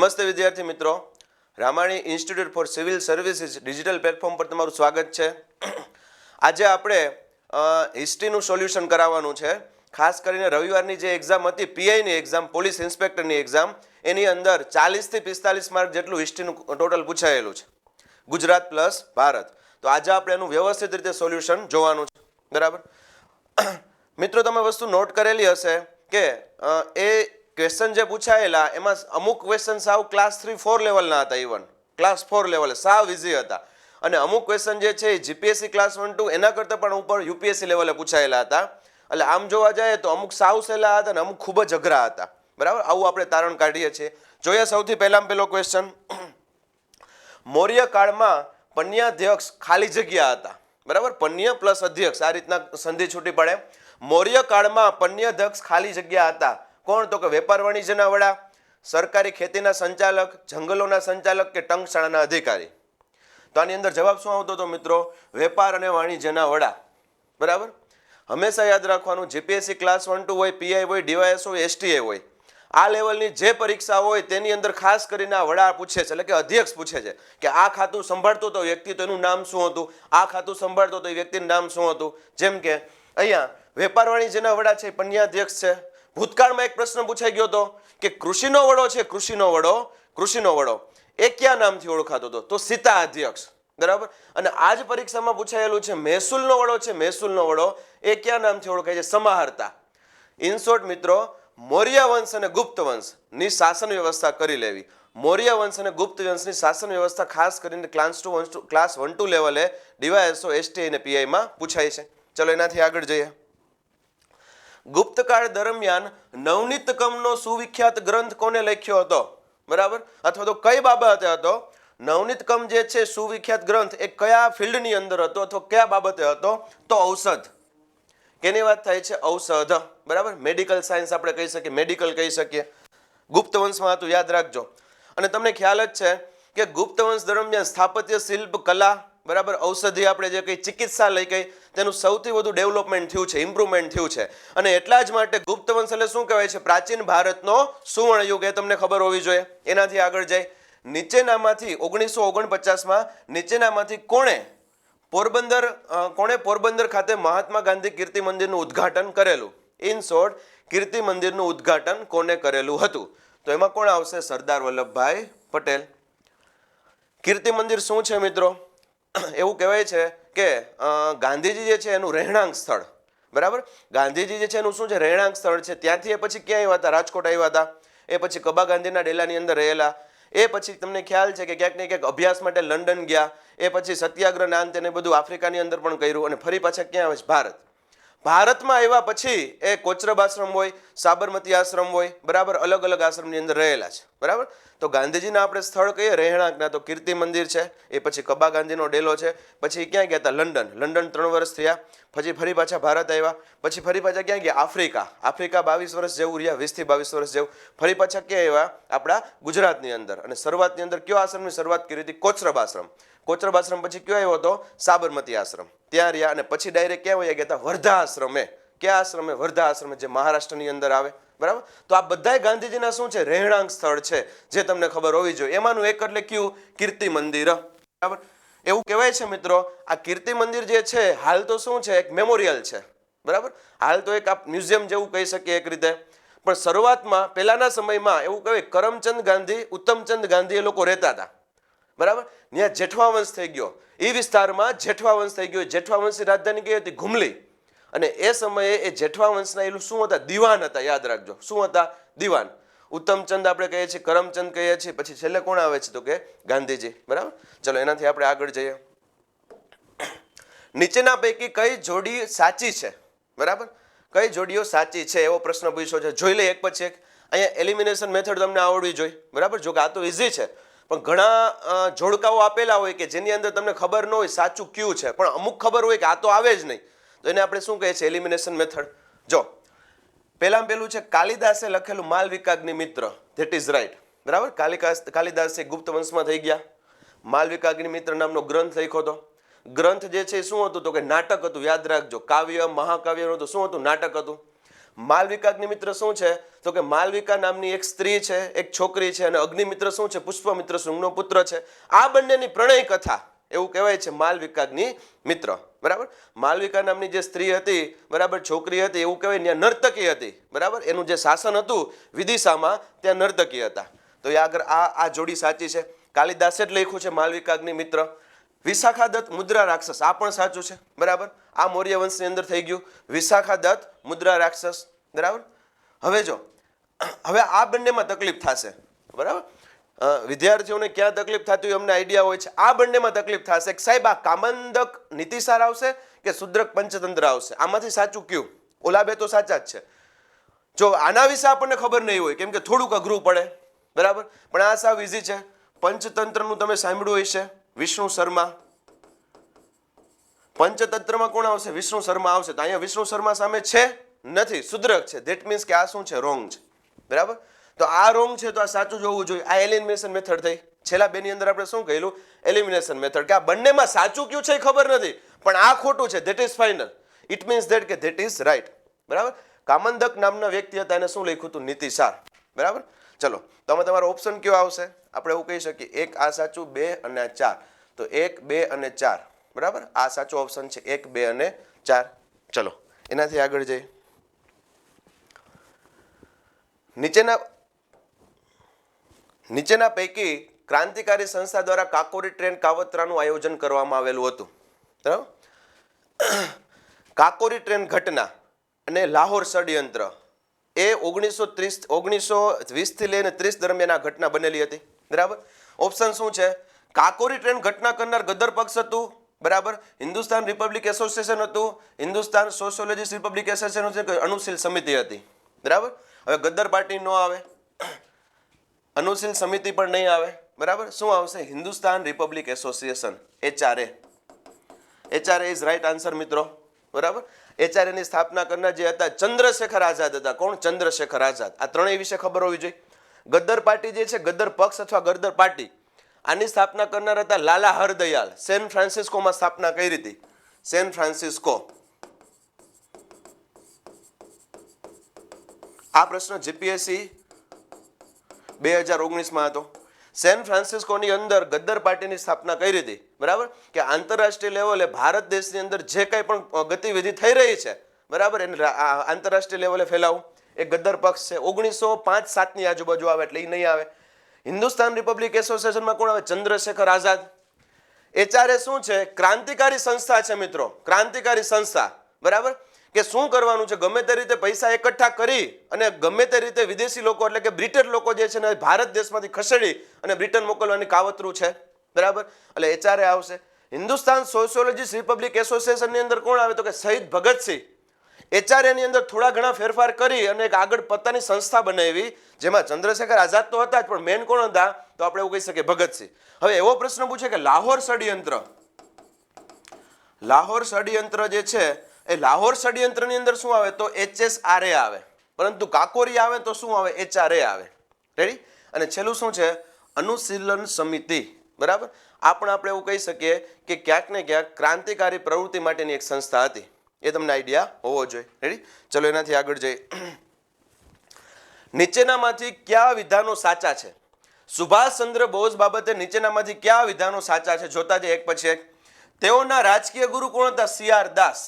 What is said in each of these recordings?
નમસ્તે વિદ્યાર્થી મિત્રો, Ramani institute for civil services digital platform પર તમારું સ્વાગત છે. આજે આપણે હિસ્ટ્રીનું સોલ્યુશન કરાવવાનું છે. ખાસ કરીને રવિવારની જે એક્ઝામ હતી, પીઆઈની એક્ઝામ, પોલીસ ઇન્સ્પેક્ટરની એક્ઝામ, એની અંદર 40 થી 45 માર્ક જેટલું હિસ્ટ્રીનું ટોટલ પૂછાયેલું છે, ગુજરાત પ્લસ ભારત. તો આજે આપણે એનું વ્યવસ્થિત રીતે સોલ્યુશન જોવાનું છે. બરાબર મિત્રો, તમે વસ્તુ નોટ કરેલી હશે કે એ ક્વેશ્ચન જે પૂછાયેલા એમાં અમુક ક્વેશ્ચન સાવ ક્લાસ 3-4 લેવલના હતા, ઇવન ક્લાસ 4 લેવલે સાવ ઇઝી હતા. અને અમુક ક્વેશ્ચન જે છે એ જીપીએસસી ક્લાસ 1-2 એના કરતાં પણ ઉપર યુપીએસસી લેવલે પૂછાયેલા હતા. એટલે આમ જોવા જાય તો અમુક સાવ સહેલા હતા અને અમુક ખૂબ જ અઘરા હતા. બરાબર, આવું આપણે તારણ કાઢીએ છીએ. જોઈએ સૌથી પહેલામાં પહેલો ક્વેશ્ચન. મૌર્ય કાળમાં પન્યાધ્યક્ષ ખાલી જગ્યા હતા. બરાબર, પન્ય પ્લસ અધ્યક્ષ આ રીતના સંધિ છૂટી પડે. મૌર્ય કાળમાં પન્યાધ્યક્ષ ખાલી જગ્યા હતા. કોણ? તો કે વેપાર વાણિજ્યના વડા, સરકારી ખેતીના સંચાલક, જંગલોના સંચાલક કે ટંકશાળાના અધિકારી. તો આની અંદર જવાબ શું આવતો હતો મિત્રો? વેપાર અને વાણિજ્યના વડા. બરાબર, હંમેશા યાદ રાખવાનું, જીપીએસસી ક્લાસ 1-2 હોય, પીઆઈ હોય, ડીવાયએસ હોય, એસટીએ હોય, આ લેવલની જે પરીક્ષા હોય તેની અંદર ખાસ કરીને આ વડા પૂછે છે, એટલે કે અધ્યક્ષ પૂછે છે કે આ ખાતું સંભાળતો હતો વ્યક્તિ, તો એનું નામ શું હતું? આ ખાતું સંભાળતો હતો એ વ્યક્તિનું નામ શું હતું? જેમ કે અહીંયા વેપાર વાણિજ્યના વડા છે, પન્યાધ્યક્ષ છે. ભૂતકાળમાં એક પ્રશ્ન પૂછાઈ ગયો હતો કે કૃષિનો વડો છે, કૃષિનો વડો એ કયા નામથી ઓળખાતો હતો? તો સીતા અધ્યક્ષ. બરાબર, અને આ જ પરીક્ષામાં પૂછાયેલું છે મહેસૂલનો વડો છે, મહેસૂલનો વડો એ કયા નામથી ઓળખાય છે? સમાહર્તા. ઇન શોર્ટ મિત્રો, મૌર્ય વંશ અને ગુપ્ત વંશની શાસન વ્યવસ્થા કરી લેવી. મૌર્ય વંશ અને ગુપ્ત વંશની શાસન વ્યવસ્થા ખાસ કરીને ક્લાસ 1-2 લેવલે ડીવાયએસઓ, એસટી અને પીઆઈમાં પૂછાય છે. ચલો એનાથી આગળ જઈએ. ગુપ્તકાળ દરમિયાન નવનીતકમનો સુવિખ્યાત ગ્રંથ કોને લખ્યો હતો? બરાબર, અથવા તો કઈ બાબતે હતો? નવનીતકમ જે છે સુવિખ્યાત ગ્રંથ એ કયા ફિલ્ડની અંદર હતો અથવા કયા બાબતે હતો? તો ઔષધ. કેની વાત થાય છે? ઔષધ. બરાબર, મેડિકલ સાયન્સ આપણે કહી શકીએ, મેડિકલ કહી શકીએ. ગુપ્ત વંશમાં હતું, યાદ રાખજો. અને તમને ખ્યાલ જ છે કે ગુપ્ત વંશ દરમિયાન સ્થાપત્ય, શિલ્પ કલા, બરાબર, ઔષધિ, આપણે જે કઈ ચિકિત્સાલય કઈ, તેનું સૌથી વધુ ડેવલપમેન્ટ થયું છે, ઇમ્પ્રુવમેન્ટ થયું છે. અને એટલા જ માટે ગુપ્ત વંશ એટલે શું કહેવાય છે? પ્રાચીન ભારતનો સુવર્ણ યુગ. એ તમને ખબર હોવી જોઈએ. એનાથી આગળ જાય. નીચેનામાંથી 1949માં નીચેનામાંથી કોણે પોરબંદર ખાતે મહાત્મા ગાંધી કીર્તિ મંદિરનું ઉદ્ઘાટન કરેલું? ઇન શોર્ટ, કીર્તિ મંદિરનું ઉદ્ઘાટન કોને કરેલું હતું? તો એમાં કોણ આવશે? સરદાર વલ્લભભાઈ પટેલ. કીર્તિ મંદિર શું છે મિત્રો? એવું કહેવાય છે કે ગાંધીજી જે છે એનું રહેણાંક સ્થળ. બરાબર, ગાંધીજી જે છે એનું શું છે? રહેણાંક સ્થળ છે. ત્યાંથી એ પછી ક્યાં આવ્યા હતા? રાજકોટ આવ્યા હતા. એ પછી કબા ગાંધીના ડેલાની અંદર રહેલા. એ પછી તમને ખ્યાલ છે કે ક્યાંક ને ક્યાંક અભ્યાસ માટે લંડન ગયા. એ પછી સત્યાગ્રહ નાન તેને બધું આફ્રિકાની અંદર પણ કર્યું. અને ફરી પાછા ક્યાં આવે છે? ભારત. ભારતમાં આવ્યા પછી એ કોચરબ આશ્રમ હોય, સાબરમતી આશ્રમ હોય, બરાબર, અલગ અલગ આશ્રમની અંદર રહેલા છે. બરાબર, તો ગાંધીજીના આપણે સ્થળ કહીએ રહેણાંકના, તો કીર્તિ મંદિર છે. એ પછી કબા ગાંધીનો ડેલો છે. પછી ક્યાં ગયા હતા? લંડન 3 વર્ષ થયા. પછી ફરી પાછા ભારત આવ્યા. પછી ફરી પાછા ક્યાં ગયા? આફ્રિકા 22 વર્ષ જેવું રહ્યા, 20 થી 22 વર્ષ જેવું. ફરી પાછા ક્યાં આવ્યા? આપણા ગુજરાતની અંદર. અને શરૂઆતની અંદર કયો આશ્રમની શરૂઆત કરી હતી? કોચરબ આશ્રમ. કોચરબ આશ્રમ પછી કયો આવ્યો હતો? સાબરમતી આશ્રમ. ત્યાં રહ્યા. અને પછી ડાયરેક્ટ ક્યાં વયા ગયા હતા? વર્ધા આશ્રમે. કયા આશ્રમે? વર્ધા આશ્રમે, જે મહારાષ્ટ્રની અંદર આવે. બરાબર, તો આ બધાય ગાંધીજીના શું છે? રહેણાંક સ્થળ છે, જે તમને ખબર હોવી જોઈએ. એમાંનું એક એટલે કયું? કીર્તિ મંદિર. બરાબર, એવું કહેવાય છે મિત્રો, આ કીર્તિ મંદિર જે છે હાલ તો શું છે? એક મેમોરિયલ છે. બરાબર, હાલ તો એક મ્યુઝિયમ જેવું કહી શકીએ એક રીતે. પણ શરૂઆતમાં પહેલાના સમયમાં એવું કહેવાય કરમચંદ ગાંધી, ઉત્તમચંદ ગાંધી એ લોકો રહેતા હતા. બરાબર, ત્યાં જેઠવા વંશ થઈ ગયો. એ વિસ્તારમાં જેઠવા વંશ થઈ ગયો. જેઠવા વંશની રાજધાની કઈ હતી? ઘુમલી. અને એ સમયે એ જેઠવા વંશના એલું શું હતા? દિવાન હતા. યાદ રાખજો, શું હતા? દિવાન. ઉત્તમચંદ આપણે કહીએ છીએ, કરમચંદ કહીએ છીએ. પછી છેલ્લે કોણ આવે છે? તો કે ગાંધીજી. બરાબર, ચલો એનાથી આપણે આગળ જઈએ. નીચેના પૈકી કઈ જોડી સાચી છે? બરાબર, કઈ જોડીઓ સાચી છે એવો પ્રશ્ન પૂછ્યો છે. જોઈ લે એક પછી એક. અહીંયા એલિમિનેશન મેથડ તમને આવડવી જોઈએ. બરાબર, જો કે આ તો ઇઝી છે, પણ ઘણા જોડકાઓ આપેલા હોય કે જેની અંદર તમને ખબર ન હોય સાચું કયું છે, પણ અમુક ખબર હોય કે આ તો આવે જ નહીં. તો એને આપણે શું કહીએ છીએ? Elimination method. જો પહેલું છે કાલિદાસે લખેલું માલવિકાગ્નિ મિત્ર. That is right. બરાબર, કાલિદાસ ગુપ્ત વંશમાં થઈ ગયા. માલવિકાગ્નિ મિત્ર નામનો ગ્રંથ લખ્યો હતો. ગ્રંથ જે છે એ શું હતું? તો કે નાટક હતું. યાદ રાખજો, કાવ્ય મહાકાવ્ય નહોતું. શું હતું? નાટક હતું. માલવિકાગ્નિ મિત્ર શું છે તો કે માલવિકા નામની એક સ્ત્રી છે, એક છોકરી છે, અને અગ્નિમિત્ર શું છે પુષ્પમિત્ર શૃંગનો પુત્ર છે. આ બંનેની પ્રણય કથા એવું કહેવાય છે માલવિકાગ્નિ મિત્ર. બરાબર. માલવિકા નામની જે સ્ત્રી હતી, બરાબર, છોકરી હતી, એવું કહેવાય ત્યાં નર્તકી હતી. બરાબર. એનું જે શાસન હતું વિદિશામાં ત્યાં નર્તકી હતા. તો એ આગળ આ જોડી સાચી છે. કાલિદાસે જ લખ્યું છે માલવિકાગ્નિ મિત્ર. વિશાખાદત્ત મુદ્રા રાક્ષસ આ પણ સાચું છે. બરાબર. આ મૌર્ય વંશની અંદર થઈ ગયું વિશાખાદત્ત મુદ્રા રાક્ષસ. બરાબર. હવે આ બંનેમાં તકલીફ થશે. બરાબર. વિદ્યાર્થીઓને ક્યાં તકલીફ થતી હોય અમને આઈડિયા હોય છે. આ બંનેમાં તકલીફ થશે કે સાહેબ આ કામંદક નીતિસાર આવશે કે શુદ્રક પંચતંત્ર આવશે, આમાંથી સાચું કયું? ઓલા બે તો સાચા જ છે. જો આના વિશે આપણને ખબર નહીં હોય કેમ કે થોડુંક અઘરું પડે. બરાબર. પણ આ સાવ ઇઝી છે. પંચતંત્રનું તમે સાંભળ્યું હશે, વિષ્ણુ શર્મા. પંચતંત્રમાં કોણ આવશે? વિષ્ણુ શર્મા આવશે. તો અહીંયા વિષ્ણુ શર્મા સામે છે નથી, શુદ્રક છે. ધેટ મીન્સ કે આ શું છે? રોંગ છે. બરાબર. તો આ રોંગ છે તો આ સાચું જોવું જોઈએ. આ એલિમિનેશન મેથડ થઈ. છેલ્લા બેની અંદર આપણે શું કહેલું? Elimination method. કે આ બંનેમાં સાચું કયું છે એ ખબર નથી, પણ આ ખોટું છે, that is final. It means that કે ધેટ ઇઝ રાઈટ. બરાબર. કામંદક નામના વ્યક્તિ હતા, એને શું લખ્યું હતું? નીતિસાર. બરાબર. ચલો, તો આમાં તમારો ઓપ્શન કયો આવશે? આપણે એવું કહી શકીએ, એક આ સાચું, 2 અને આ 4. તો 1, 2 અને 4. બરાબર. આ સાચો ઓપ્શન છે 1, 2 અને 4. ચલો એનાથી આગળ જઈએ. નીચેના પૈકી ક્રાંતિકારી સંસ્થા દ્વારા કાકોરી ટ્રેન કાવતરાનું આયોજન કરવામાં આવેલું હતું. બરાબર. કાકોરી ટ્રેન ઘટના અને લાહોર ષડયંત્ર એ 1920 થી લઈને 30 દરમિયાન આ ઘટના બનેલી હતી. બરાબર. ઓપ્શન શું છે? કાકોરી ટ્રેન ઘટના કરનાર ગદર પક્ષ હતું. બરાબર. હિન્દુસ્તાન રિપબ્લિક એસોસિએશન હતું, હિન્દુસ્તાન સોશિયોલોજીસ્ટ રિપબ્લિક એસોસિએશન હતું, અનુશીલ સમિતિ હતી. બરાબર. હવે ગદર પાર્ટી ન આવે, અનુશીલ સમિતિ પણ નહીં આવે. બરાબર. શું આવશે? Hindustan Republic association, HRA. HRA is right answer મિત્રો. બરાબર. HRA ની સ્થાપના કરનાર જે હતા ચંદ્રશેખર આઝાદ હતા. કોણ? ચંદ્રશેખર આઝાદ. આ ત્રણેય વિશે ખબર હોવી જોઈએ. ગદર પાર્ટી જે છે, ગદર પક્ષ અથવા ગદર પાર્ટી, આની સ્થાપના કરનાર હતા લાલા હરદયાલ. સેન ફ્રાન્સિસ્કોમાં સ્થાપના કરી હતી. સેન ફ્રાન્સિસ્કો. આ પ્રશ્ન જીપીએસસી 2019માં હતો. સેન ફ્રાન્સિસ્કોની અંદર ગદર પાર્ટીની સ્થાપના કરી હતી. બરાબર. કે આંતરરાષ્ટ્રીય લેવલે ભારત દેશની અંદર જે કંઈ પણ ગતિવિધિ થઈ રહી છે, બરાબર, એને આંતરરાષ્ટ્રીય લેવલે ફેલાવું. એ ગદર પક્ષ છે. 1905-7ની આજુબાજુ આવે એટલે એ નહીં આવે. હિન્દુસ્તાન રિપબ્લિક એસોસિએશનમાં કોણ આવે? ચંદ્રશેખર આઝાદ. HRA શું છે? ક્રાંતિકારી સંસ્થા છે મિત્રો. ક્રાંતિકારી સંસ્થા. બરાબર. કે શું કરવાનું છે? ગમે તે રીતે પૈસા એકઠા કરી અને ગમે તે રીતે વિદેશી લોકો એટલે કે બ્રિટન લોકો જે છે ને ભારત દેશમાંથી ખસેડી અને બ્રિટન મોકલવાની કાવતરું છે. બરાબર. એટલે HRA આવશે. હિન્દુસ્તાન સોશિયોલોજીસ્ટ રિપબ્લિક એસોસિએશનની અંદર કોણ આવે? તો કે શહીદ ભગતસિંહ. HRA ની અંદર થોડા ઘણા ફેરફાર કરી અને એક આગળ પોતાની સંસ્થા બનાવી, જેમાં ચંદ્રશેખર આઝાદ તો હતા જ, પણ મેન કોણ હતા? તો આપણે એવું કહી શકીએ ભગતસિંહ. હવે એવો પ્રશ્ન પૂછે કે લાહોર ષડયંત્ર, લાહોર ષડયંત્ર જે છે એ લાહોર ષડયંત્રની અંદર શું આવે? તો HSRA આવે. પરંતુ કાકોરી આવે તો શું આવે? HRA આવે. રેડી. અને છેલ્લું શું છે? અનુશીલન સમિતિ. બરાબર. આ પણ આપણે એવું કહી શકીએ કે ક્યાંક ને ક્યાંક ક્રાંતિકારી પ્રવૃત્તિ માટેની એક સંસ્થા હતી. એ તમને આઈડિયા હોવો જોઈએ. રેડી. ચલો એનાથી આગળ જઈએ. નીચેનામાંથી કયા વિધાનો સાચા છે? સુભાષચંદ્ર બોઝ બાબતે નીચેનામાંથી કયા વિધાનો સાચા છે? જોતા જઈએ એક પછી એક. તેઓના રાજકીય ગુરુ કોણ હતા? CR Das.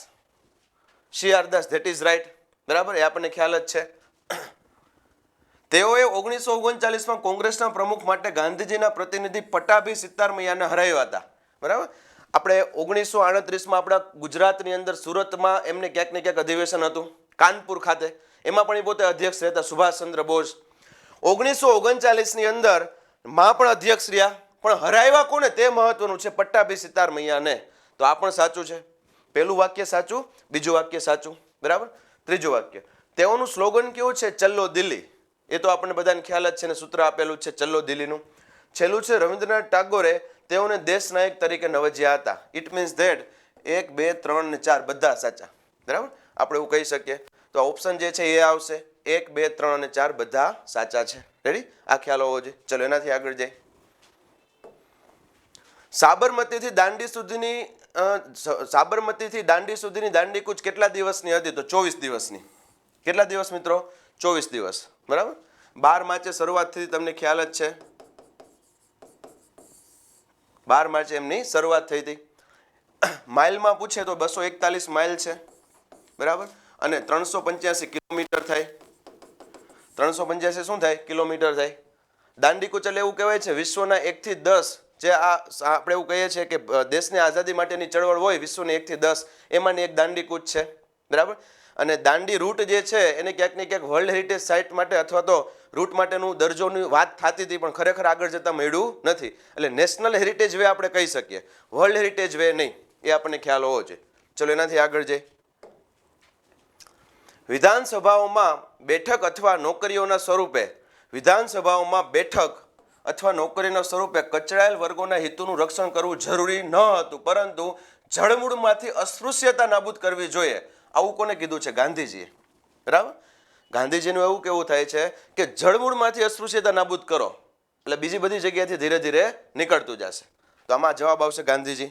CR Das, that is right. બરાબર. એ આપણને ખ્યાલ જ છે. તેઓએ 1939માં કોંગ્રેસના પ્રમુખ માટે ગાંધીજીના પ્રતિનિધિ પટ્ટાભી સિતારમૈયાને હરાવ્યા હતા. બરાબર. આપણે 1938માં આપણા ગુજરાતની અંદર સુરતમાં એમને ક્યાંક ને ક્યાંક અધિવેશન હતું, કાનપુર ખાતે. એમાં પણ એ પોતે અધ્યક્ષ રહેતા, સુભાષચંદ્ર બોઝ. 1939ની અંદર માં પણ અધ્યક્ષ રહ્યા, પણ હરાવ્યા કોને તે મહત્વનું છે? પટ્ટાભી સિતારમૈયાને. તો આ પણ સાચું છે. પહેલું વાક્ય સાચું, બીજું વાક્ય સાચું. બરાબર. ત્રીજું વાક્ય, તેઓનું સ્લોગન કેવું છે? ચલ્લો દિલ્હી. એ તો આપણને બધાને ખ્યાલ જ છે ને, સૂત્ર આપેલું છે ચલ્લો દિલ્હીનું. છેલ્લું છે રવિન્દ્રનાથ ટાગોરે તેઓને દેશ નાયક તરીકે નવજ્યા હતા. ઇટ મીન્સ ધેટ 1, 2, 3 અને 4 બધા સાચા. બરાબર. આપણે એવું કહી શકીએ. તો ઓપ્શન જે છે એ આવશે. 1, 2, 3 અને 4 બધા સાચા છે. રેડી. આ ખ્યાલ હોવો જોઈએ. ચલો એનાથી આગળ જઈએ. સાબરમતીથી દાંડી સુધીની દાંડી કૂચ કેટલા દિવસની હતી? તો 24 દિવસની. કેટલા દિવસ મિત્રો? 24 દિવસ, બરાબર. 12 માર્ચે શરૂઆત થઈ, તમને ખ્યાલ જ છે. 12 માર્ચે એમની શરૂઆત થઈ હતી. માઇલમાં પૂછે તો 241 માઇલ છે, બરાબર, અને 385 કિલોમીટર થાય. 385 શું થાય? કિલોમીટર થાય. દાંડી કૂચ એટલે એવું કહેવાય છે વિશ્વના 1 થી 10 જે આપણે એવું કહીએ છીએ કે દેશની આઝાદી માટેની ચળવળ હોય વિશ્વની 1 થી 10 એમાંની એક દાંડી કૂચ છે, બરાબર. અને દાંડી રૂટ જે છે એને ક્યાંક ને ક્યાંક વર્લ્ડ હેરિટેજ સાઇટ માટે અથવા તો રૂટ માટેનું દરજ્જોની વાત થતી હતી, પણ ખરેખર આગળ જતાં મળ્યું નથી. એટલે નેશનલ હેરિટેજ વે આપણે કહી શકીએ, વર્લ્ડ હેરિટેજ વે નહીં, એ આપણને ખ્યાલ હોવો જોઈએ. ચલો એનાથી આગળ જઈએ. વિધાનસભાઓમાં બેઠક અથવા નોકરીઓના સ્વરૂપે વિધાનસભાઓમાં બેઠક અથવા નોકરીના સ્વરૂપે કચડાયેલ વર્ગોના હિતોનું રક્ષણ કરવું જરૂરી ન હતું, પરંતુ જળમૂળમાંથી અસ્પૃશ્યતા નાબૂદ કરવી જોઈએ. આવું કોને કીધું છે? ગાંધીજીએ, બરાબર. ગાંધીજીનું એવું કેવું થાય છે કે જળમૂળમાંથી અસ્પૃશ્યતા નાબૂદ કરો એટલે બીજી બધી જગ્યાથી ધીરે ધીરે નીકળતું જશે. તો આમાં જવાબ આવશે ગાંધીજી.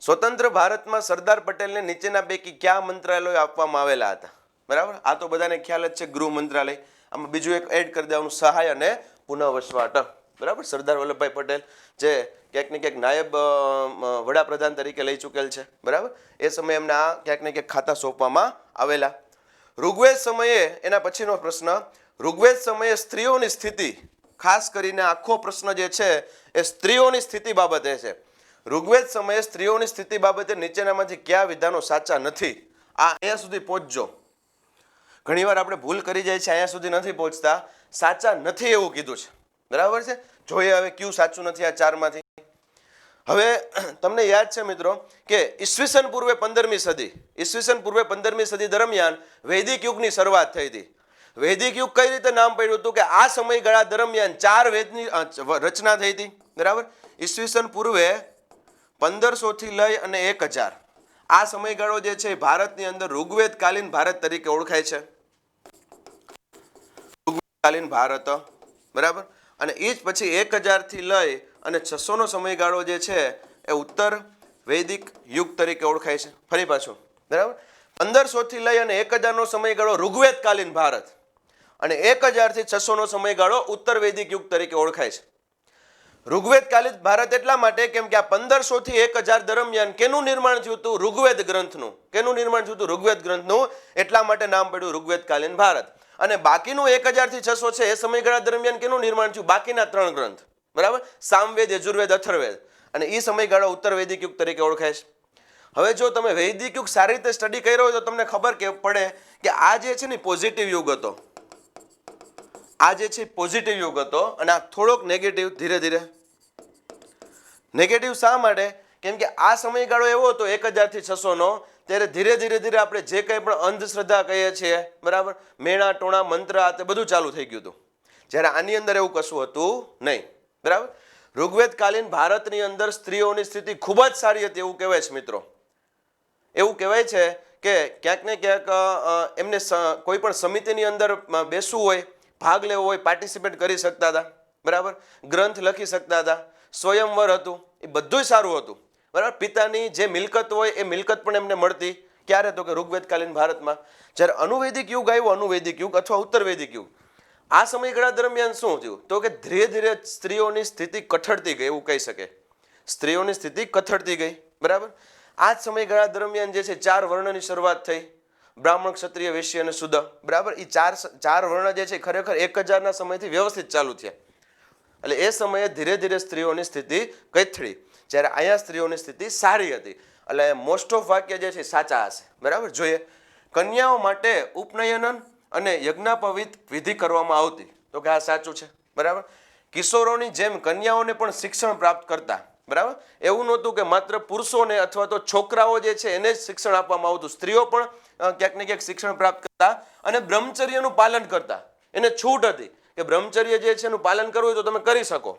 સ્વતંત્ર ભારતમાં સરદાર પટેલને નીચેના પૈકી કયા મંત્રાલયો આપવામાં આવેલા હતા? બરાબર, આ તો બધાને ખ્યાલ જ છે, ગૃહ મંત્રાલય. આમાં બીજું એક એડ કરી દેવાનું, સહાય અને પુનઃવસવાટ, બરાબર. સરદાર વલ્લભભાઈ પટેલ જે ક્યાંક ને ક્યાંક નાયબ વડાપ્રધાન તરીકે લઈ ચૂકેલ છે, બરાબર. એ સમયે એમને આ ક્યાંક ને ક્યાંક ખાતા સોંપવામાં આવેલા. ઋગ્વેદ સમયે, એના પછીનો પ્રશ્ન, ઋગ્વેદ સમયે સ્ત્રીઓની સ્થિતિ, ખાસ કરીને આખો પ્રશ્ન જે છે એ સ્ત્રીઓની સ્થિતિ બાબતે છે. ઋગ્વેદ સમયે સ્ત્રીઓની સ્થિતિ બાબતે નીચેનામાંથી કયા વિધાનો સાચા નથી? આ અહીંયા સુધી પહોંચજો. ઘણીવાર આપણે ભૂલ કરી જાય છે, અહીંયા સુધી નથી પહોંચતા. સાચા નથી એવું કીધું છે, બરાબર છે. જોઈએ હવે કયું સાચું નથી આ ચારમાંથી. હવે તમને યાદ છે મિત્રો કે ઈસવીસન પૂર્વે 15મી સદી, ઈસવીસન પૂર્વે 15મી સદી દરમિયાન વૈદિક યુગની શરૂઆત થઈ હતી. વૈદિક યુગ કઈ રીતે નામ પડ્યું હતું? કે આ સમયગાળા દરમિયાન 4 વેદની રચના થઈ હતી, બરાબર. ઈસવીસન પૂર્વે 1500 થી લઈ અને 1000 આ સમયગાળો જે છે ભારતની અંદર ઋગ્વેદકાલીન ભારત તરીકે ઓળખાય છે. ઋગ્વેદકાલીન ભારત, બરાબર. અને એ જ પછી 1000 થી લઈ અને 600 નો સમયગાળો જે છે એ ઉત્તર વૈદિક યુગ તરીકે ઓળખાય છે. ફરી પાછું, બરાબર. 1500 થી લઈ અને 1000 નો સમયગાળો ઋગ્વેદકાલીન ભારત અને 1000 થી 600 નો સમયગાળો ઉત્તર વૈદિક યુગ તરીકે ઓળખાય છે. ઋગ્વેદકાલીન ભારત એટલા માટે કેમ કે આ 1500 થી 1000 દરમિયાન કેનું નિર્માણ થયું હતું? ઋગ્વેદ ગ્રંથનું. કેનું નિર્માણ થયું હતું? ઋગ્વેદ ગ્રંથનું. એટલા માટે નામ પડ્યું ઋગ્વેદકાલીન ભારત. અને બાકીનું 1000 થી 600 છે એ સમયગાળા દરમિયાન કેનું નિર્માણ થયું? બાકીના 3 ગ્રંથ, બરાબર. સામવેદ, યજુર્વેદ, અથર્વેદ. અને એ સમયગાળો ઉત્તર વૈદિક યુગ તરીકે ઓળખાય છે. હવે જો તમે વૈદિક યુગ સારી રીતે સ્ટડી કર્યો હોય તો તમને ખબર પડે કે આ જે છે ને પોઝિટિવ યુગ હતો. આ જે છે પોઝિટિવ યુગ હતો અને આ થોડોક નેગેટિવ. ધીરે ધીરે નેગેટિવ શા માટે? કેમ કે આ સમયગાળો એવો હતો 1000 થી 600 નો, ત્યારે ધીરે ધીરે આપણે જે કંઈ પણ અંધશ્રદ્ધા કહીએ છીએ, બરાબર, મેણા ટોણા મંત્ર આ તે બધું ચાલુ થઈ ગયું હતું. જ્યારે આની અંદર એવું કશું હતું નહીં, બરાબર. ઋગ્વેદકાલીન ભારતની અંદર સ્ત્રીઓની સ્થિતિ ખૂબ જ સારી હતી એવું કહેવાય છે મિત્રો. એવું કહેવાય છે કે ક્યાંક ને ક્યાંક એમને કોઈ પણ સમિતિની અંદર બેસવું હોય, ભાગ લેવો હોય, પાર્ટિસિપેટ કરી શકતા હતા, બરાબર. ગ્રંથ લખી શકતા હતા, સ્વયંવર હતું, એ બધું સારું હતું, બરાબર. પિતાની જે મિલકત હોય એ મિલકત પણ એમને મળતી. ક્યારે? તો કે ઋગ્વેદકાલીન ભારતમાં. જ્યારે અનુવૈદિક યુગ આવ્યો, અનુવૈદિક યુગ અથવા ઉત્તર વૈદિક યુગ, આ સમયગાળા દરમિયાન શું થયું? તો કે ધીરે ધીરે સ્ત્રીઓની સ્થિતિ કથળતી ગઈ એવું કહી શકે. સ્ત્રીઓની સ્થિતિ કથળતી ગઈ, બરાબર. આ જ સમયગાળા દરમિયાન જે છે 4 વર્ણની શરૂઆત થઈ, બ્રાહ્મણ, ક્ષત્રિય, વૈશ્ય અને શુદ્ર, બરાબર. એ ચાર વર્ણ જે છે ખરેખર 1000 ના સમયથી વ્યવસ્થિત ચાલુ થયા. એટલે એ સમયે ધીરે ધીરે સ્ત્રીઓની સ્થિતિ કથળી, જ્યારે અહીંયા સ્ત્રીઓની સ્થિતિ સારી હતી. એટલે મોસ્ટ ઓફ વાક્ય જે છે સાચા હશે, બરાબર. જોઈએ, કન્યાઓ માટે ઉપનયનન અને યજ્ઞોપવિત વિધિ કરવામાં આવતી, તો કે આ સાચું છે, બરાબર. કિશોરોની જેમ કન્યાઓને પણ શિક્ષણ પ્રાપ્ત કરતા, બરાબર. એવું નહોતું કે માત્ર પુરુષોને અથવા તો છોકરાઓ જે છે એને જ શિક્ષણ આપવામાં આવતું, સ્ત્રીઓ પણ ક્યાંક ને ક્યાંક શિક્ષણ પ્રાપ્ત કરતા અને બ્રહ્મચર્યનું પાલન કરતા. એને છૂટ હતી કે બ્રહ્મચર્ય જે છે એનું પાલન કરવું હોય તો તમે કરી શકો.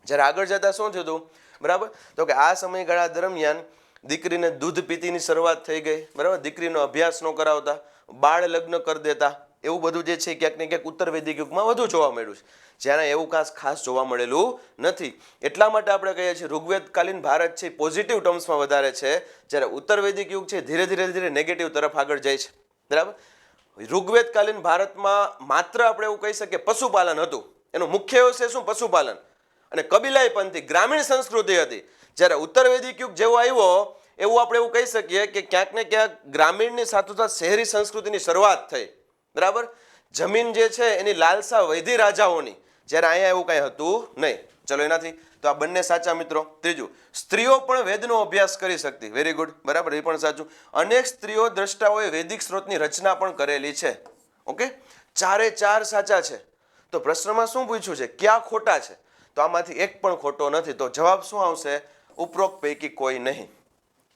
જ્યારે આગળ જતા શું થયું હતું, બરાબર, તો કે આ સમયગાળા દરમિયાન દીકરીને દૂધ પીતીની શરૂઆત થઈ ગઈ, બરાબર. દીકરીનો અભ્યાસ ન કરાવતા, બાળ લગ્ન કરી દેતા, એવું બધું જે છે ક્યાંક ને ક્યાંક ઉત્તર વૈદિક યુગમાં વધુ જોવા મળ્યું છે. જ્યારે એવું ખાસ જોવા મળેલું નથી. એટલા માટે આપણે કહીએ છીએ ઋગ્વેદકાલીન ભારત છે પોઝિટિવ ટર્મ્સમાં વધારે છે, જ્યારે ઉત્તર વૈદિક યુગ છે ધીરે ધીરે નેગેટિવ તરફ આગળ જાય છે, બરાબર. ઋગ્વેદકાલીન ભારતમાં માત્ર આપણે એવું કહી શકીએ પશુપાલન હતું. એનો મુખ્ય વ્યવસાય શું? પશુપાલન. અને કબીલાઈ પંથી ગ્રામીણ સંસ્કૃતિ હતી. જ્યારે ઉત્તર વૈદિક યુગ જેવો આવ્યો એવું આપણે એવું કહી શકીએ કે ક્યાંક ને ક્યાંક ગ્રામીણની સાથોસાથ શહેરી સંસ્કૃતિની શરૂઆત થઈ. બરાબર. જમીન જે છે એની લાલસા વૈધી રાજાઓની, જ્યારે અહીંયા એવું કંઈ હતું નહીં. ચલો એનાથી તો આ બંને સાચા મિત્રો. ત્રીજું, સ્ત્રીઓ પણ વેદનો અભ્યાસ કરી શકતી. Very good. બરાબર, એ પણ સાચું. અનેક સ્ત્રીઓ દ્રષ્ટાઓએ વૈદિક સ્ત્રોતની રચના પણ કરેલી છે. ઓકે, ચારે ચાર સાચા છે. તો પ્રશ્નમાં શું પૂછ્યું છે? ક્યાં ખોટા છે? તો આમાંથી એક પણ ખોટો નથી. તો જવાબ શું આવશે? ઉપરોક્ત પૈકી કોઈ નહીં.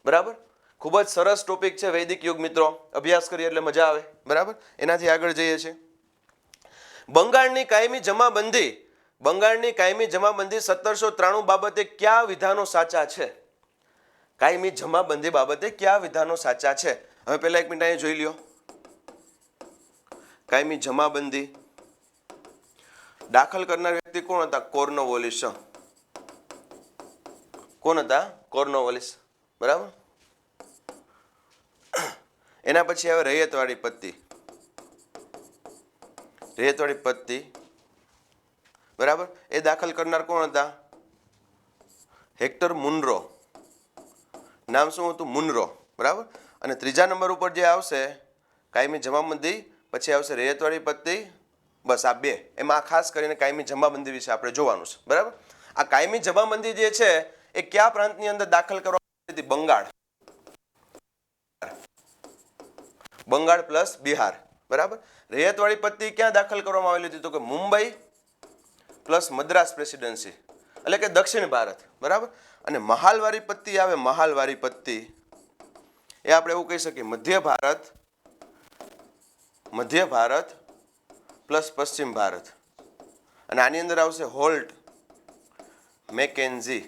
બરાબર. ખૂબ જ સરસ ટોપિક છે વૈદિક યુગ મિત્રો. અભ્યાસ કરીએ એટલે મજા આવે. બરાબર. એનાથી આગળ જઈએ છીએ. બંગાળની કાયમી જમાબંધી 1793 બાબતે કયા વિધાનો સાચા છે? કાયમી જમાબંધી બાબતે કયા વિધાનો સાચા છે? હવે પહેલા એક મિનિટ અહીંયા જોઈ લ્યો. કાયમી જમાબંધી દાખલ કરનાર વ્યક્તિ કોણ હતા? કોર્નવોલિસ. કોણ હતા? કોર્નવોલિસ. બરાબર. એના પછી આવે રૈયતવાળી પત્તી. રૈયતવાળી પત્તી, બરાબર, એ દાખલ કરનાર કોણ હતા? Hectare Munro. નામ શું હતું? મુનરો. બરાબર. અને ત્રીજા નંબર ઉપર જે આવશે કાયમી જમાબંધી, પછી આવશે રૈયતવાળી પત્તી. બસ આ બે. એમાં ખાસ કરીને કાયમી જમાબંધી વિશે આપણે જોવાનું છે. બરાબર. આ કાયમી જમાબંધી જે છે એ કયા પ્રાંતની અંદર દાખલ કરવામાં આવી હતી? બંગાળ. બંગાળ પ્લસ બિહાર. બરાબર. રૈયતવાળી પત્તી ક્યાં દાખલ કરવામાં આવેલી હતી? તો કે મુંબઈ પ્લસ મદ્રાસ પ્રેસિડેન્સી, એટલે કે દક્ષિણ ભારત. બરાબર. અને મહાલવારી પત્તી આવે, મહાલવારી પત્તી એ આપણે એવું કહી શકીએ મધ્ય ભારત પ્લસ પશ્ચિમ ભારત. અને આની અંદર આવશે હોલ્ટ મેકેન્ઝી.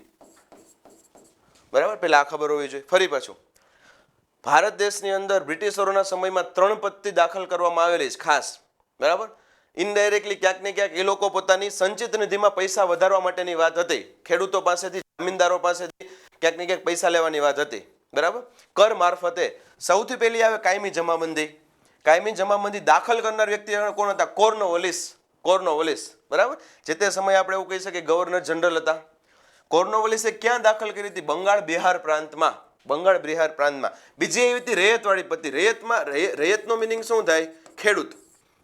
બરાબર. પેલા આ ખબર હોવી જોઈએ. ફરી પાછું, ભારત દેશની અંદર બ્રિટિશરોના સમયમાં 3 પત્તી દાખલ કરવામાં આવેલી છે ખાસ. બરાબર. ઇનડાયરેક્ટલી ક્યાંક ને ક્યાંક એ લોકો પોતાની સંચિત નિધિમાં પૈસા વધારવા માટેની વાત હતી. ખેડૂતો પાસેથી, જમીનદારો પાસેથી ક્યાંક ને ક્યાંક પૈસા લેવાની વાત હતી. બરાબર. કર મારફતે. સૌથી પહેલી આવે કાયમી જમાબંધી. કાયમી જમાબંધી દાખલ કરનાર વ્યક્તિ કોણ હતા? કોર્નવોલિસ. કોર્નવોલિસ. બરાબર. જે તે સમયે આપણે એવું કહી શકીએ ગવર્નર જનરલ હતા. કોર્નવોલિસે ક્યાં દાખલ કરી હતી? બંગાળ બિહાર પ્રાંતમાં. બંગાળ બિહાર પ્રાંતમાં. બીજી એવી હતી રૈયતવાળી પત્તી. રૈયતનો મિનિંગ શું થાય? ખેડૂત.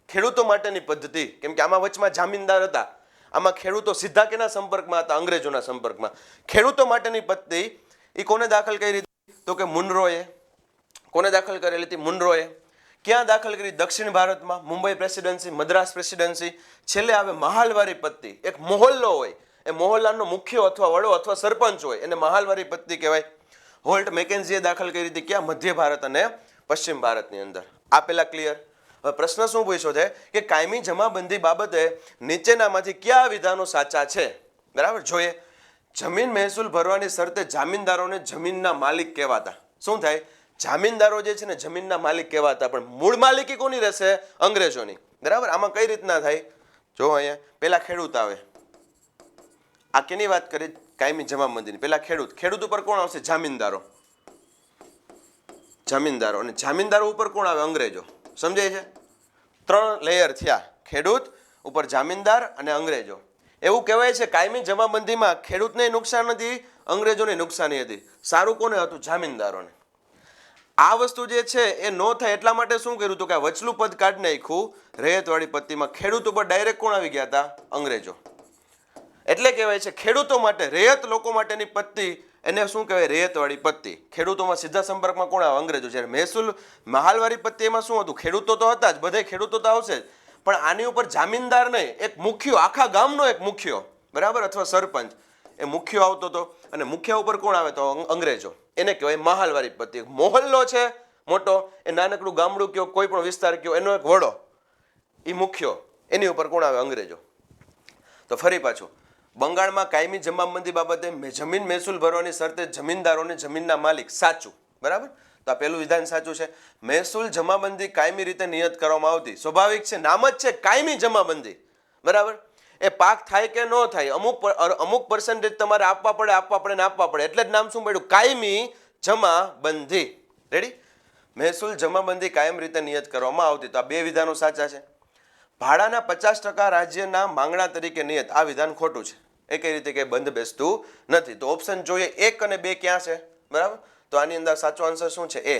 ખેડૂતો માટેની પદ્ધતિ. કેમ કે આમાં વચમાં જામીનદાર હતા. આમાં ખેડૂતો સીધા કેના સંપર્કમાં હતા? અંગ્રેજોના સંપર્કમાં. ખેડૂતો માટેની પદ્ધતિ એ કોને દાખલ કરી હતી? તો કે મુનરોએ. કોને દાખલ કરેલી હતી? મુનરોએ. ક્યાં દાખલ કરી? દક્ષિણ ભારતમાં. Mumbai presidency, Madras presidency. છેલ્લે આવે મહાલવારી પત્તી. એક મોહલ્લો હોય, એ મોહલ્લાનો મુખ્ય અથવા વડો અથવા સરપંચ હોય, એને મહાલવારી પત્તી કહેવાય. હોલ્ટ મેકેન્ઝીએ દાખલ કરી હતી ક્યાં? મધ્ય ભારત અને પશ્ચિમ ભારતની અંદર. આ પેલા ક્લિયર. હવે પ્રશ્ન શું પૂછ્યો છે કે કાયમી જમાબંધી બાબતે નીચેનામાંથી કયા વિધાનો સાચા છે? બરાબર. જોઈએ. જમીન મહેસૂલ ભરવાની શરતે જામીનદારોને જમીનના માલિક કહેવાતા. શું થાય? જામીનદારો જે છે ને જમીનના માલિક કહેવાતા, પણ મૂળ માલિકી કોની રહેશે? અંગ્રેજોની. બરાબર. આમાં કઈ રીતના થાય? જો અહીંયા પેલા ખેડૂત આવે. આ કેની વાત કરી? કાયમી જમાબંધીની. પેલા ખેડૂત. ખેડૂત ઉપર કોણ આવશે? જામીનદારો. જામીનદારો. અને જામીનદારો ઉપર કોણ આવે? અંગ્રેજો. સમજાય છે? 3 લેયર થયા. ખેડૂત ઉપર જામીનદાર અને અંગ્રેજો. એવું કહેવાય છે કાયમી જમાબંધીમાં ખેડૂતને નુકસાન નથી, અંગ્રેજોને નુકસાની હતી. સારું કોને હતું? જામીનદારોને. આ વસ્તુ જે છે એ ન થાય એટલા માટે શું કર્યું હતું કે વચલું પદ કાઢી નાખ્યું રૈયતવાળી પત્તીમાં. ખેડૂત ઉપર ડાયરેક્ટ કોણ આવી ગયા હતા? અંગ્રેજો. એટલે કહેવાય છે ખેડૂતો માટે, રૈયત લોકો માટેની પત્તી એને શું કહેવાય? રૈયતવાળી પત્તી. ખેડૂતોમાં સીધા સંપર્કમાં કોણ આવે? અંગ્રેજો. જ્યારે મહેસૂલ મહાલવારી પત્તી એમાં શું હતું? ખેડૂતો તો હતા જ, બધે ખેડૂતો તો આવશે જ, પણ આની ઉપર જામીનદાર નહીં, એક મુખ્યો, આખા ગામનો એક મુખ્યો, બરાબર, અથવા સરપંચ, એ મુખ્યો આવતો હતો. અને મુખ્ય ઉપર કોણ આવે? તો અંગ્રેજો. એને કહેવાય મહાલવારી પત્તી. મોહલ્લો છે મોટો, એ નાનકડું ગામડું કયો, કોઈ પણ વિસ્તાર કયો, એનો એક વડો, એ મુખ્યો, એની ઉપર કોણ આવે? અંગ્રેજો. તો ફરી પાછું, બંગાળમાં કાયમી જમાબંધી બાબતે જમીન મહેસૂલ ભરવાની શરતે જમીનદારોને જમીનના માલિક. સાચું. બરાબર. તો આ પહેલું વિધાન સાચું છે. મહેસૂલ જમાબંધી કાયમી રીતે નિયત કરવામાં આવતી. સ્વાભાવિક છે, નામ જ છે કાયમી જમાબંધી. બરાબર. એ પાક થાય કે ન થાય, અમુક પર્સન્ટેજ તમારે આપવા પડે ને આપવા પડે. એટલે જ નામ શું પડ્યું? કાયમી જમાબંધી. રેડી. મહેસૂલ જમાબંધી કાયમ રીતે નિયત કરવામાં આવતી. તો આ બે વિધાનો સાચા છે. ભાડાના 50% રાજ્યના માંગણા તરીકે નિયત, આ વિધાન ખોટું છે. એ કઈ રીતે કે બંધ બેસતું નથી. તો ઓપ્શન જોઈએ 1 અને 2 ક્યાં છે, બરાબર. તો આની અંદર સાચો આન્સર શું છે? એ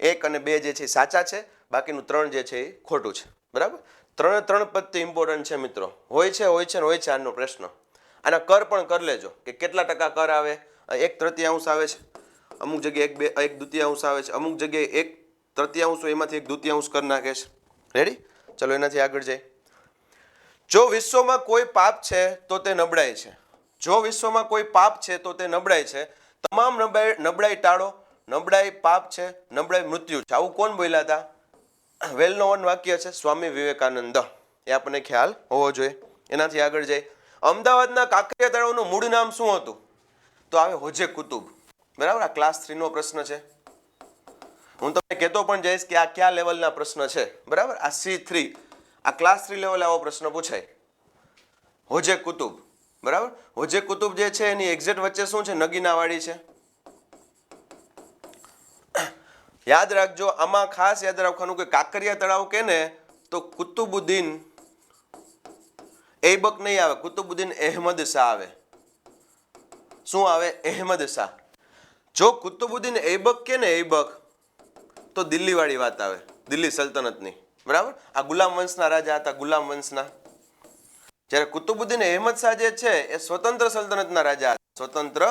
1 અને 2 જે છે એ સાચા છે, બાકીનું 3 જે છે એ ખોટું છે, બરાબર. ત્રણ પદ્ધતિ ઇમ્પોર્ટન્ટ છે મિત્રો. હોય છે ને હોય છે આનો પ્રશ્ન. આના કર પણ કરી લેજો કે કેટલા ટકા કર આવે. 1/3 આવે છે, અમુક જગ્યાએ 1/2 આવે છે, અમુક જગ્યાએ 1/3 હોય એમાંથી 1/2 કરી નાખે છે. રેડી? ચલો એનાથી આગળ જઈએ. જો વિશ્વમાં કોઈ પાપ છે તો તે નબળાઈ છે. જો વિશ્વમાં કોઈ પાપ છે તો તે નબળાઈ છે. તમામ નબળાઈ ટાળો. નબળાઈ પાપ છે, નબળાઈ મૃત્યુ છે. આવું કોણ બોલ્યા હતા? વેલ નોન વાક્ય છે, સ્વામી વિવેકાનંદ. એ આપણને ખ્યાલ હોવો જોઈએ. એનાથી આગળ જઈએ. અમદાવાદના કાંકરિયા તળાવનું મૂળ નામ શું હતું? તો આવે હોજે કુતુબ, બરાબર. આ ક્લાસ 3 નો પ્રશ્ન છે. હું તમને કહેતો પણ જઈશ કે આ કયા લેવલના પ્રશ્ન છે, બરાબર. આ C3, આ ક્લાસ 3 લેવલે આવો પ્રશ્ન પૂછાય. હોજે કુતુબ, બરાબર. હોજે કુતુબ જે છે એની એક્ઝેક્ટ વચ્ચે શું છે? નગીનાવાડી છે. યાદ રાખજો, આમાં ખાસ યાદ રાખવાનું કે કાંકરિયા તળાવ કે ને તો કુતુબુદ્દીન ઐબક નહીં આવે, કુતુબુદ્દીન અહેમદ શાહ આવે. શું આવે? અહેમદ શાહ. જો કુતુબુદ્દીન ઐબક કે ને ઐબક તો દિલ્હી વાળી વાત આવે, દિલ્હી સલ્તનતની, બરાબર. આ ગુલામ વંશના રાજા હતા, ગુલામ વંશના. જ્યારે કુતુબુદ્દીન અહેમદ શાહ જે છે એ સ્વતંત્ર સલ્તનતના રાજા હતા. સ્વતંત્ર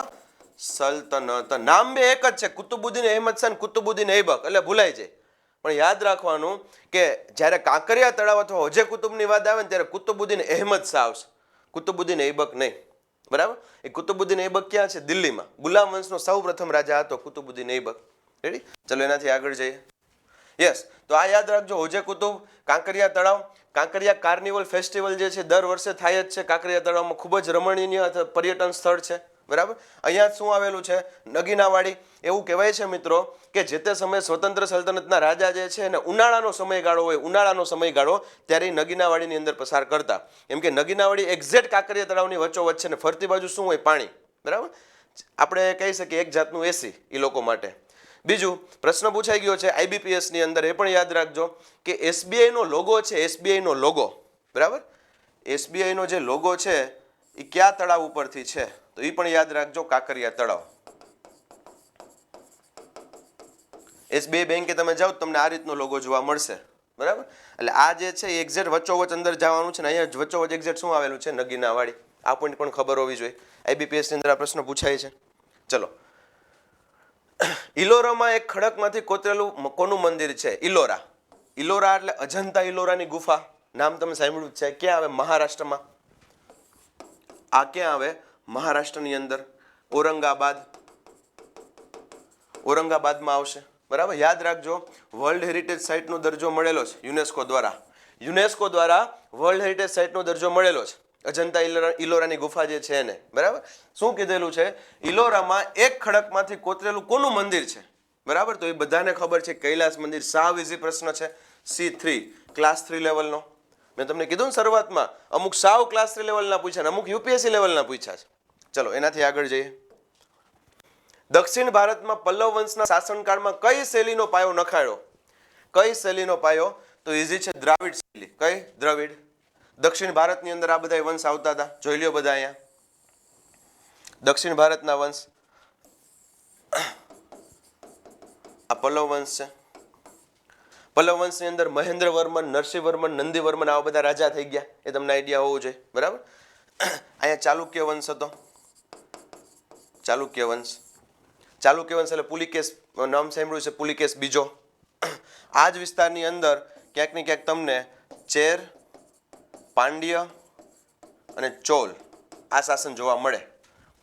સલ્તનત, નામ બે એક જ છે, કુતુબુદ્દીન અહેમદ શાહ, કુતુબુદ્દીન ઐબક, એટલે ભૂલાય જાય. પણ યાદ રાખવાનું કે જ્યારે કાંકરિયા તળાવ અથવા હોજે કુતુબની વાત આવે ને ત્યારે કુતુબુદ્દીન અહેમદ શાહ આવશે, કુતુબુદ્દીન ઐબક નહીં, બરાબર. એ કુતુબુદ્દીન ઐબક ક્યાં છે? દિલ્હીમાં. ગુલામ વંશનો સૌ પ્રથમ રાજા હતો કુતુબુદ્દીન ઐબક. રેડી? ચલો એનાથી આગળ જઈએ. યસ, તો આ યાદ રાખજો, હોજે કુતુબ, કાંકરિયા તળાવ. કાંકરિયા કાર્નિવલ ફેસ્ટિવલ જે છે દર વર્ષે થાય જ છે. કાંકરિયા તળાવમાં ખૂબ જ રમણીય પર્યટન સ્થળ છે, બરાબર. અહીંયા શું આવેલું છે? નગીનાવાડી. એવું કહેવાય છે મિત્રો કે જે તે સમયે સ્વતંત્ર સલ્તનતના રાજા જે છે એને ઉનાળાનો સમયગાળો હોય, ઉનાળાનો સમયગાળો ત્યારે નગીનાવાડીની અંદર પસાર કરતા. એમ કે નગીનાવાડી એક્ઝેક્ટ કાંકરિયા તળાવની વચ્ચોવચ્ચ છે ને ફરતી બાજુ શું હોય? પાણી, બરાબર. આપણે કહી શકીએ એક જાતનું એસી એ લોકો માટે. બીજું પ્રશ્ન પૂછાઈ ગયો છે IBPS ની અંદર, એ પણ યાદ રાખજો કે SBI નો લોગો છે, SBI નો લોગો, બરાબર. SBI નો જે લોગો છે એ કયા તળાવ ઉપરથી છે? તો એ પણ યાદ રાખજો, કાંકરિયા તળાવ. SBI બેંકે તમે જાઓ તમને આ રીતનો લોગો જોવા મળશે, બરાબર. એટલે આ જે છે એ એક્ઝેક્ટ વચ્ચોવચ અંદર જવાનું છે ને અહીંયા વચ્ચોવચ એક્ઝેક્ટ શું આવેલું છે? નગીનાવાડી. આ પોઈન્ટ પણ ખબર હોવી જોઈએ. IBPS ની અંદર આ પ્રશ્ન પૂછાય છે. ચલો, ઇલોરામાં એક ખડકમાંથી કોતરેલું કોનું મંદિર છે? ઇલોરા. ઇલોરા એટલે અજંતા ઇલોરાની ગુફા. નામ તમે સાંભળ્યું છે. ક્યાં આવે? મહારાષ્ટ્રમાં. આ ક્યાં આવે? મહારાષ્ટ્રની અંદર. ઔરંગાબાદમાં આવશે, બરાબર. યાદ રાખજો, વર્લ્ડ હેરિટેજ સાઇટનો દરજ્જો મળેલો છે યુનેસ્કો દ્વારા. યુનેસ્કો દ્વારા વર્લ્ડ હેરિટેજ સાઇટનો દરજ્જો મળેલો છે અજંતા ઇલોરાની ગુફા જે છે એને, બરાબર. શું કીધેલું છે? ઇલોરામાં એક ખડકમાંથી કોતરેલું કોનું મંદિર છે, બરાબર. તો એ બધાને ખબર છે, કૈલાસ મંદિર. સાવ ઇઝી પ્રશ્ન છે. C3 ક્લાસ 3 લેવલનો. મેં તમને કીધું ને શરૂઆતમાં, અમુક સાવ ક્લાસ 3 લેવલના પૂછ્યા ને અમુક UPSC લેવલના પૂછ્યા છે. ચલો એનાથી આગળ જઈએ. દક્ષિણ ભારતમાં પલ્લવ વંશના શાસનકાળમાં કઈ શૈલીનો પાયો નખાયો? કઈ શૈલીનો પાયો? તો ઇઝી છે, દ્રાવિડ શૈલી. કઈ? દ્રવિડ. દક્ષિણ ભારતની અંદર આ બધા વંશ આવતા હતા, જોઈ લ્યો બધા અહીંયા. દક્ષિણ ભારતના વંશ આ પલ્લવ વંશ છે. પલ્લવ વંશની અંદર મહેન્દ્ર વર્મન, નરસિંહ વર્મન, નંદી વર્મન આવા બધા રાજા થઈ ગયા, એ તમને આઈડિયા હોવો જોઈએ, બરાબર. અહીંયા ચાલુક્ય વંશ હતો. ચાલુક્ય વંશ. ચાલુક્ય વંશ એટલે પુલિકેશ, નામ સાંભળ્યું છે, પુલિકેશ બીજો. આ જ વિસ્તારની અંદર ક્યાંક ને ક્યાંક તમને ચેર, પાંડ્ય અને ચોલ આ શાસન જોવા મળે.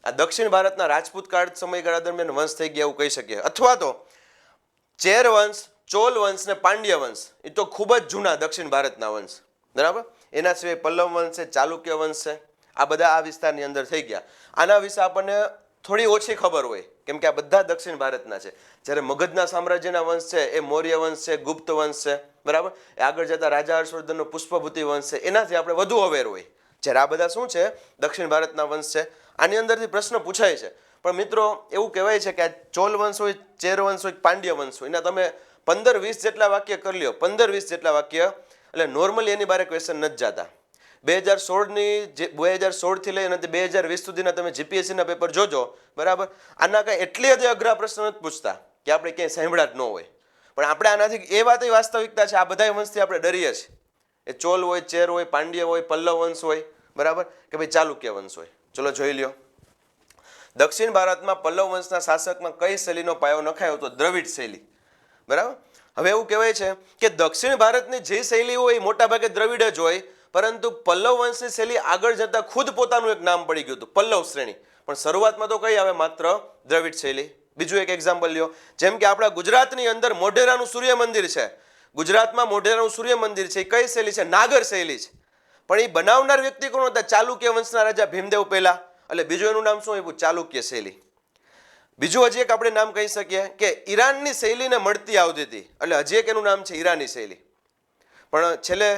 આ દક્ષિણ ભારતના રાજપૂત કાળ સમયગાળા દરમિયાન વંશ થઈ ગયા એવું કહી શકીએ. અથવા તો ચેર વંશ, ચોલ વંશ ને પાંડ્ય વંશ એ તો ખૂબ જ જૂના દક્ષિણ ભારતના વંશ, બરાબર. એના સિવાય પલ્લવ વંશ છે, ચાલુક્ય વંશ છે, આ બધા આ વિસ્તારની અંદર થઈ ગયા. આના વિશે આપણને થોડી ઓછી ખબર હોય કેમ કે આ બધા દક્ષિણ ભારતના છે. જ્યારે મગધના સામ્રાજ્યના વંશ છે એ મૌર્ય વંશ છે, ગુપ્ત વંશ છે, બરાબર. એ આગળ જતા રાજા હર્ષવર્ધનનો પુષ્પભૂતિ વંશ છે, એનાથી આપણે વધુ અવેર હોય. જ્યારે આ બધા શું છે? દક્ષિણ ભારતના વંશ છે. આની અંદરથી પ્રશ્ન પૂછાય છે. પણ મિત્રો એવું કહેવાય છે કે આ ચોલ વંશ હોય, ચેર વંશ હોય, પાંડ્ય વંશ હોય, એના તમે 15-20 જેટલા વાક્ય કરી લ્યો, 15-20 જેટલા વાક્ય, એટલે નોર્મલી એની બારે ક્વેશ્ચન નથી જતા. 2016થી લઈ અને 2020 સુધીના તમે જીપીએસસીના પેપર જોજો, બરાબર, આના કાંઈ એટલી હદે અઘરા પ્રશ્ન નથી પૂછતા કે આપણે ક્યાંય સાંભળ્યા જ ન હોય. પણ આપણે આનાથી એ વાત વાસ્તવિકતા છે, આ બધા વંશથી આપણે ડરીએ છીએ. એ ચોલ હોય, ચેર હોય, પાંડ્ય હોય, પલ્લવ વંશ હોય, બરાબર, કે ભાઈ ચાલુક્ય વંશ હોય. ચલો જોઈ લ્યો. દક્ષિણ ભારતમાં પલ્લવ વંશના શાસકમાં કઈ શૈલીનો પાયો નખાયો? તો દ્રવિડ શૈલી, બરાબર. હવે એવું કહેવાય છે કે દક્ષિણ ભારતની જે શૈલી હોય એ મોટાભાગે દ્રવિડ જ હોય, પરંતુ પલ્લવ વંશની શૈલી આગળ જતા ખુદ પોતાનું એક નામ પડી ગયું હતું, પલ્લવ શ્રેણી. પણ શરૂઆતમાં તો કઈ આવે? માત્ર દ્રવિડ શૈલી. બીજું એક એક્ઝામ્પલ લ્યો, જેમ કે આપણા ગુજરાતની અંદર મોઢેરાનું સૂર્ય મંદિર છે. ગુજરાતમાં મોઢેરાનું સૂર્ય મંદિર છે, એ કઈ શૈલી છે? નાગર શૈલી છે. પણ એ બનાવનાર વ્યક્તિ કોણ હતા? ચાલુક્ય વંશના રાજા ભીમદેવ પહેલા. એટલે બીજું એનું નામ શું આપ્યું? ચાલુક્ય શૈલી. બીજું હજી એક આપણે નામ કહી શકીએ કે ઈરાનની શૈલીને મળતી આવતી હતી, એટલે હજી એક એનું નામ છે ઈરાની શૈલી. પણ છેલ્લે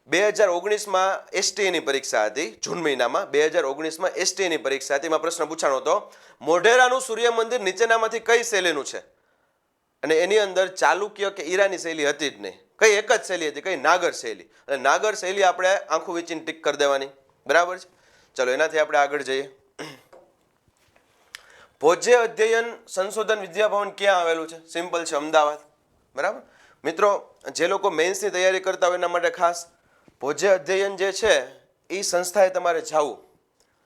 2019માં એસટીની પરીક્ષા હતી, જૂન મહિનામાં 2019માં એસટીની પરીક્ષા હતી. એમાં પ્રશ્ન પૂછાણો હતો, મોઢેરાનું સૂર્ય મંદિર નીચેનામાંથી કઈ શૈલીનું છે? અને એની અંદર ચાલુક્ય કે ઈરાની શૈલી હતી જ નહીં. કઈ એક જ શૈલી હતી? કઈ? નાગર શૈલી. અને નાગર શૈલી આપણે આંખું વીંચીને ટીક કરી દેવાની, બરાબર છે. ચલો એનાથી આપણે આગળ જઈએ. ભોજ્ય અધ્યયન સંશોધન વિદ્યાભવન ક્યાં આવેલું છે? સિમ્પલ છે, અમદાવાદ, બરાબર. મિત્રો, જે લોકો મેન્સની તૈયારી કરતા હોય એના માટે ખાસ ભોજ્ય અધ્યયન જે છે એ સંસ્થાએ તમારે જવું,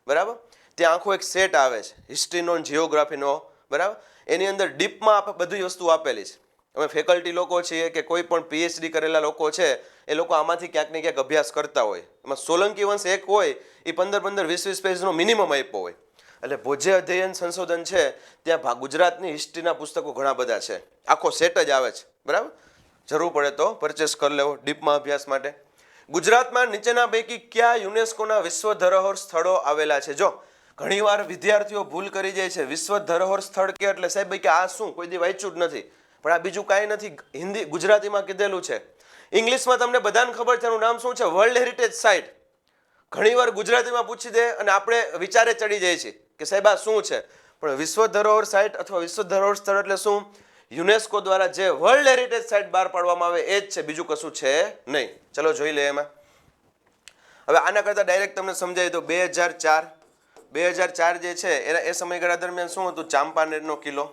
બરાબર. ત્યાં આખો એક સેટ આવે છે, હિસ્ટ્રીનો, જિયોગ્રાફીનો, બરાબર. એની અંદર ડીપમાં બધી વસ્તુ આપેલી છે. અમે ફેકલ્ટી લોકો છીએ કે કોઈ પણ પીએચડી કરેલા લોકો છે, એ લોકો આમાંથી ક્યાંક ને ક્યાંક અભ્યાસ કરતા હોય. એમાં સોલંકી વંશ એક હોય, એ 15-20 પેજનો મિનિમમ આપ્યો હોય. એટલે ભોજ્ય અધ્યયન સંશોધન છે ત્યાં ગુજરાતની હિસ્ટ્રીના પુસ્તકો ઘણા બધા છે, આખો સેટ જ આવે છે, બરાબર. જરૂર પડે તો પરચેસ કરી લેવો ડીપમાં અભ્યાસ માટે. ગુજરાતમાં નીચેના પૈકી કયા યુનેસ્કોના વિશ્વ ધરોહર સ્થળો આવેલા છે? જો ઘણીવાર વિદ્યાર્થીઓ ભૂલ કરી જાય છે, વિશ્વ ધરોહર સ્થળ કે એટલે સાહેબ કે આ શું? કોઈ દી વાંચ્યું જ નથી. પણ આ બીજું કાંઈ નથી, હિન્દી ગુજરાતીમાં કીધેલું છે. ઇંગ્લિશમાં તમને બધાને ખબર છે, એનું નામ શું છે? World heritage site. ઘણીવાર ગુજરાતીમાં પૂછી દે અને આપણે વિચારે ચડી જાય છે કે સાહેબ આ શું છે? પણ વિશ્વ ધરોહર સાઇટ અથવા વિશ્વ ધરોહર સ્થળ એટલે શું? યુનેસ્કો દ્વારા જે વર્લ્ડ હેરિટેજ સાઇટ બહાર પાડવામાં આવે એ જ છે, બીજું કશું છે નહીં. ચલો જોઈ લે એમાં. હવે આના કરતાં ડાયરેક્ટ તમને સમજાય તો 2004 જે છે એના એ સમયગાળા દરમિયાન શું હતું? ચાંપાનેરનો કિલ્લો,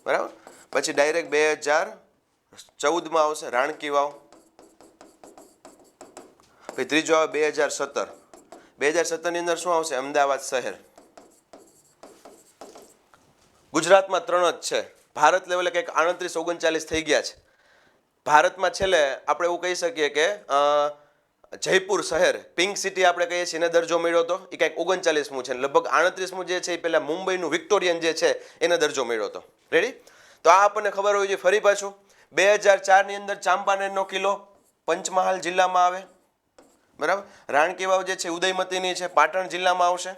બરાબર. પછી ડાયરેક્ટ 2014માં આવશે રાણકી વાવ. પછી ત્રીજો આવે 2017. 2017ની અંદર શું આવશે? અમદાવાદ શહેર. ગુજરાતમાં 3 જ છે. ભારત લેવલે કંઈક 38-39 થઈ ગયા છે. ભારતમાં છેલ્લે આપણે એવું કહી શકીએ કે જયપુર શહેર, પિંક સિટી આપણે કહીએ છીએ, એને દરજ્જો મળ્યો હતો. એ કંઈક 39મું છે. લગભગ 38મું જે છે એ પહેલાં મુંબઈનું વિક્ટોરિયન જે છે એને દરજ્જો મળ્યો હતો. રેડી? તો આ આપણને ખબર હોવી જોઈએ. ફરી પાછું 2004ની અંદર ચાંપાનેરનો કિલ્લો પંચમહાલ જિલ્લામાં આવે, બરાબર. રાણકી વાવ જે છે ઉદયમતીની છે, પાટણ જિલ્લામાં આવશે.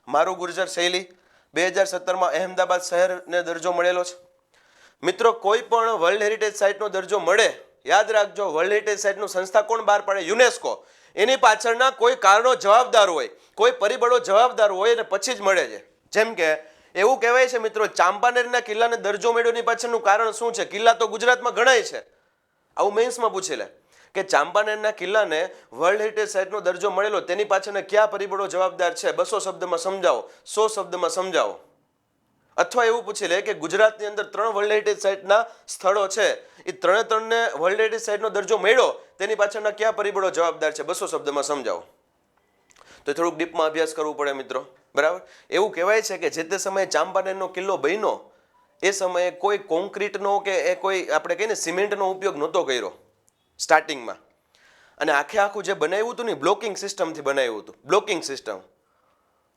મારું ગુર્જર શૈલી 2017માં અહેમદાબાદ શહેરને દરજ્જો મળેલો છે. મિત્રો, કોઈ પણ વર્લ્ડ હેરિટેજ સાઇટનો દરજ્જો મળે, યાદ રાખજો, વર્લ્ડ હેરિટેજ સાઇટનું સંસ્થા કોણ બહાર પાડે? યુનેસ્કો. એની પાછળના કોઈ કારણો જવાબદાર હોય, કોઈ પરિબળો જવાબદાર હોય અને પછી જ મળે છે. જેમ કે એવું કહેવાય છે મિત્રો, ચાંપાનેરના કિલ્લાને દરજ્જો મળ્યો એની પાછળનું કારણ શું છે? કિલ્લા તો ગુજરાતમાં ઘણાય છે, આવું મેન્સમાં પૂછી લે કે ચાંપાનેરના કિલ્લાને વર્લ્ડ હેરિટેજ સાઇટનો દરજ્જો મળેલો, તેની પાછળના કયા પરિબળો જવાબદાર છે? 200 શબ્દમાં સમજાવો, 100 શબ્દમાં સમજાવો. અથવા એવું પૂછી લે કે ગુજરાતની અંદર 3 વર્લ્ડ હેરિટેજ સાઇટના સ્થળો છે, એ 3ને વર્લ્ડ હેરિટેજ સાઇટનો દરજ્જો મળ્યો, તેની પાછળના કયા પરિબળો જવાબદાર છે? 200 શબ્દમાં સમજાવો. તો થોડુંક ડીપમાં અભ્યાસ કરવું પડે મિત્રો, બરાબર. એવું કહેવાય છે કે જે તે સમયે ચાંપાનેરનો કિલ્લો બન્યો એ સમયે કોઈ કોન્ક્રીટનો કે એ કોઈ આપણે કહીએ ને સિમેન્ટનો ઉપયોગ નહોતો કર્યો સ્ટાર્ટિંગમાં. અને આખું જે બનાવ્યું હતું ને બ્લોકિંગ સિસ્ટમથી બનાવ્યું હતું. Blocking system,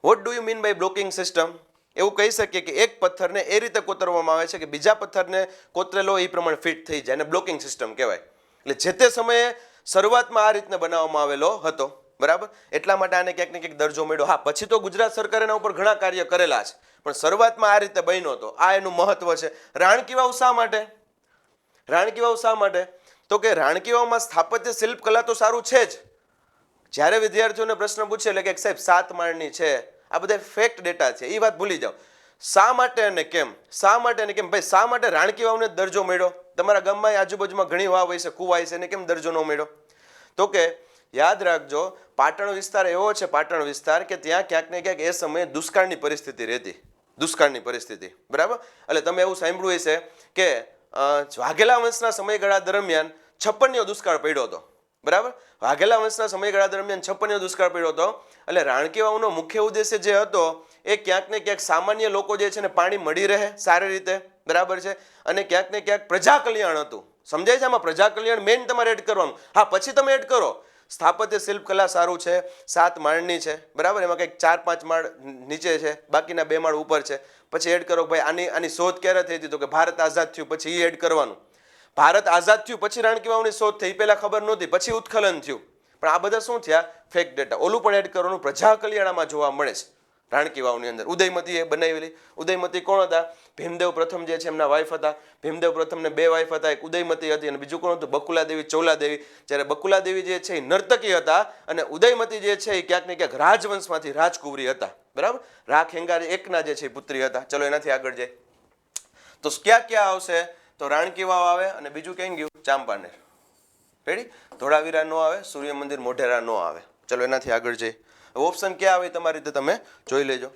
what do you mean by blocking system? એવું કહી શકીએ કે એક પથ્થરને એ રીતે કોતરવામાં આવે છે કે બીજા પથ્થરને કોતરેલો એ પ્રમાણે ફિટ થઈ જાય, અને બ્લોકિંગ સિસ્ટમ કહેવાય. એટલે જે તે સમયે શરૂઆતમાં આ રીતને બનાવવામાં આવેલો હતો, બરાબર. એટલા માટે આને ક્યાંક ને ક્યાંક દરજ્જો મળ્યો. હા, પછી તો ગુજરાત સરકારે એના ઉપર ઘણા કાર્ય કરેલા છે, પણ શરૂઆતમાં આ રીતે બન્યો હતો. આ એનું મહત્વ છે. રાણકી વાવ શા માટે? રાણકી વાવ શા માટે? તો કે રાણકી વાવમાં સ્થાપત્ય શિલ્પકલા તો સારું છે જ. જ્યારે વિદ્યાર્થીઓને પ્રશ્ન પૂછે એટલે કે સાહેબ 7 માળની છે, આ બધા ફેક્ટ ડેટા છે, એ વાત ભૂલી જાઓ. શા માટે અને કેમ? શા માટે અને કેમ? ભાઈ શા માટે રાણકી વાવને દરજ્જો મળ્યો? તમારા ગામમાં આજુબાજુમાં ઘણી વાવ હોય છે, કુવા હોય છે, એને કેમ દરજ્જો ન મળ્યો? તો કે યાદ રાખજો, પાટણ વિસ્તાર એવો છે, પાટણ વિસ્તાર કે ત્યાં ક્યાંક ને ક્યાંક એ સમયે દુષ્કાળની પરિસ્થિતિ રહેતી, દુષ્કાળની પરિસ્થિતિ, બરાબર. એટલે તમે એવું સાંભળ્યું હશે કે વાઘેલા વંશના સમયગાળા દરમિયાન 56 દુષ્કાળ પડ્યો હતો, બરાબર. વાઘેલા વંશના સમયગાળા દરમિયાન 56 દુષ્કાળ પડ્યો હતો. એટલે રાણકી વાવનો મુખ્ય ઉદ્દેશ્ય જે હતો એ ક્યાંક ને ક્યાંક સામાન્ય લોકો જે છે ને પાણી મળી રહે સારી રીતે, બરાબર છે, અને ક્યાંક ને ક્યાંક પ્રજા કલ્યાણ હતું. સમજાય છે? આમાં પ્રજા કલ્યાણ મેઇન તમારે એડ કરવાનું. હા, પછી તમે એડ કરો સ્થાપત્ય શિલ્પકલા સારું છે, 7 માળની છે, બરાબર, એમાં કંઈક 4-5 માળ નીચે છે, બાકીના 2 માળ ઉપર છે. પછી એડ કરો ભાઈ આની શોધ ક્યારે થઈ હતી? તો કે ભારત આઝાદ થયું પછી એ એડ કરવાનું. ભારત આઝાદ થયું પછી રાણકી વાવની શોધ થઈ, પહેલા ખબર નહોતી, પછી ઉત્ખનન થયું. પણ આ બધા શું થયા? Fake data. ઓલું પણ એડ કરવાનું. પ્રજા કલ્યાણમાં જોવા મળે છે રાણકી વાવની અંદર. ઉદયમતીએ બનાવેલી. ઉદયમતી કોણ હતા? ભીમદેવ પ્રથમ જે છે એમના વાઇફ હતા. ભીમદેવ પ્રથમને 2 વાઇફ હતા, એક ઉદયમતી હતી અને બીજું કોણ હતું? બકુલાદેવી ચોલાદેવી. જ્યારે બકુલાદેવી જે છે એ નર્તકી હતા અને ઉદયમતી જે છે એ ક્યાંક ને ક્યાંક રાજવંશમાંથી રાજકુંવરી હતા, બરાબર. રાખેંગાર એકના જે છે પુત્રી હતા. ચલો એનાથી આગળ જાય તો ક્યાં ક્યાં આવશે? તો રાણકી વાવ આવે અને બીજું ક્યાં ગયું? ચાંપાનેર. રેડી? ધોળાવીરા નો આવે, સૂર્ય મંદિર મોઢેરા નો આવે. ચલો એનાથી આગળ જઈએ. ઓપ્શન ક્યાં આવે તમારી રીતે તમે જોઈ લેજો.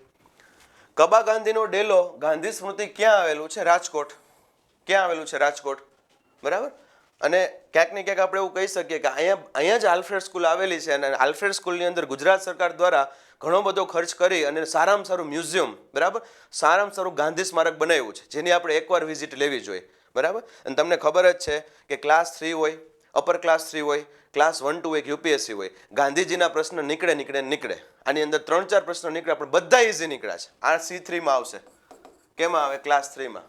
કબા ગાંધીનો ડેલો ગાંધી સ્મૃતિ ક્યાં આવેલું છે? રાજકોટ. ક્યાં આવેલું છે? રાજકોટ, બરાબર. અને ક્યાંક ને ક્યાંક આપણે એવું કહી શકીએ કે અહીંયા જ આલ્ફ્રેડ સ્કૂલ આવેલી છે અને આલ્ફ્રેડ સ્કૂલની અંદર ગુજરાત સરકાર દ્વારા ઘણો બધો ખર્ચ કરી અને સારામાં સારું મ્યુઝિયમ, બરાબર, સારામાં સારું ગાંધી સ્મારક બનાવ્યું છે, જેની આપણે એકવાર વિઝિટ લેવી જોઈએ, બરાબર. અને તમને ખબર જ છે કે ક્લાસ 3 હોય, અપર ક્લાસ 3 હોય, ક્લાસ 1, 2 એક યુપીએસસી હોય. ગાંધીજીના પ્રશ્ન નીકળે. આની અંદર 3-4 પ્રશ્નો નીકળે, પણ બધા ઇઝી નીકળ્યા છે. આ C3 માં આવશે. કેમાં આવે? ક્લાસ 3 માં.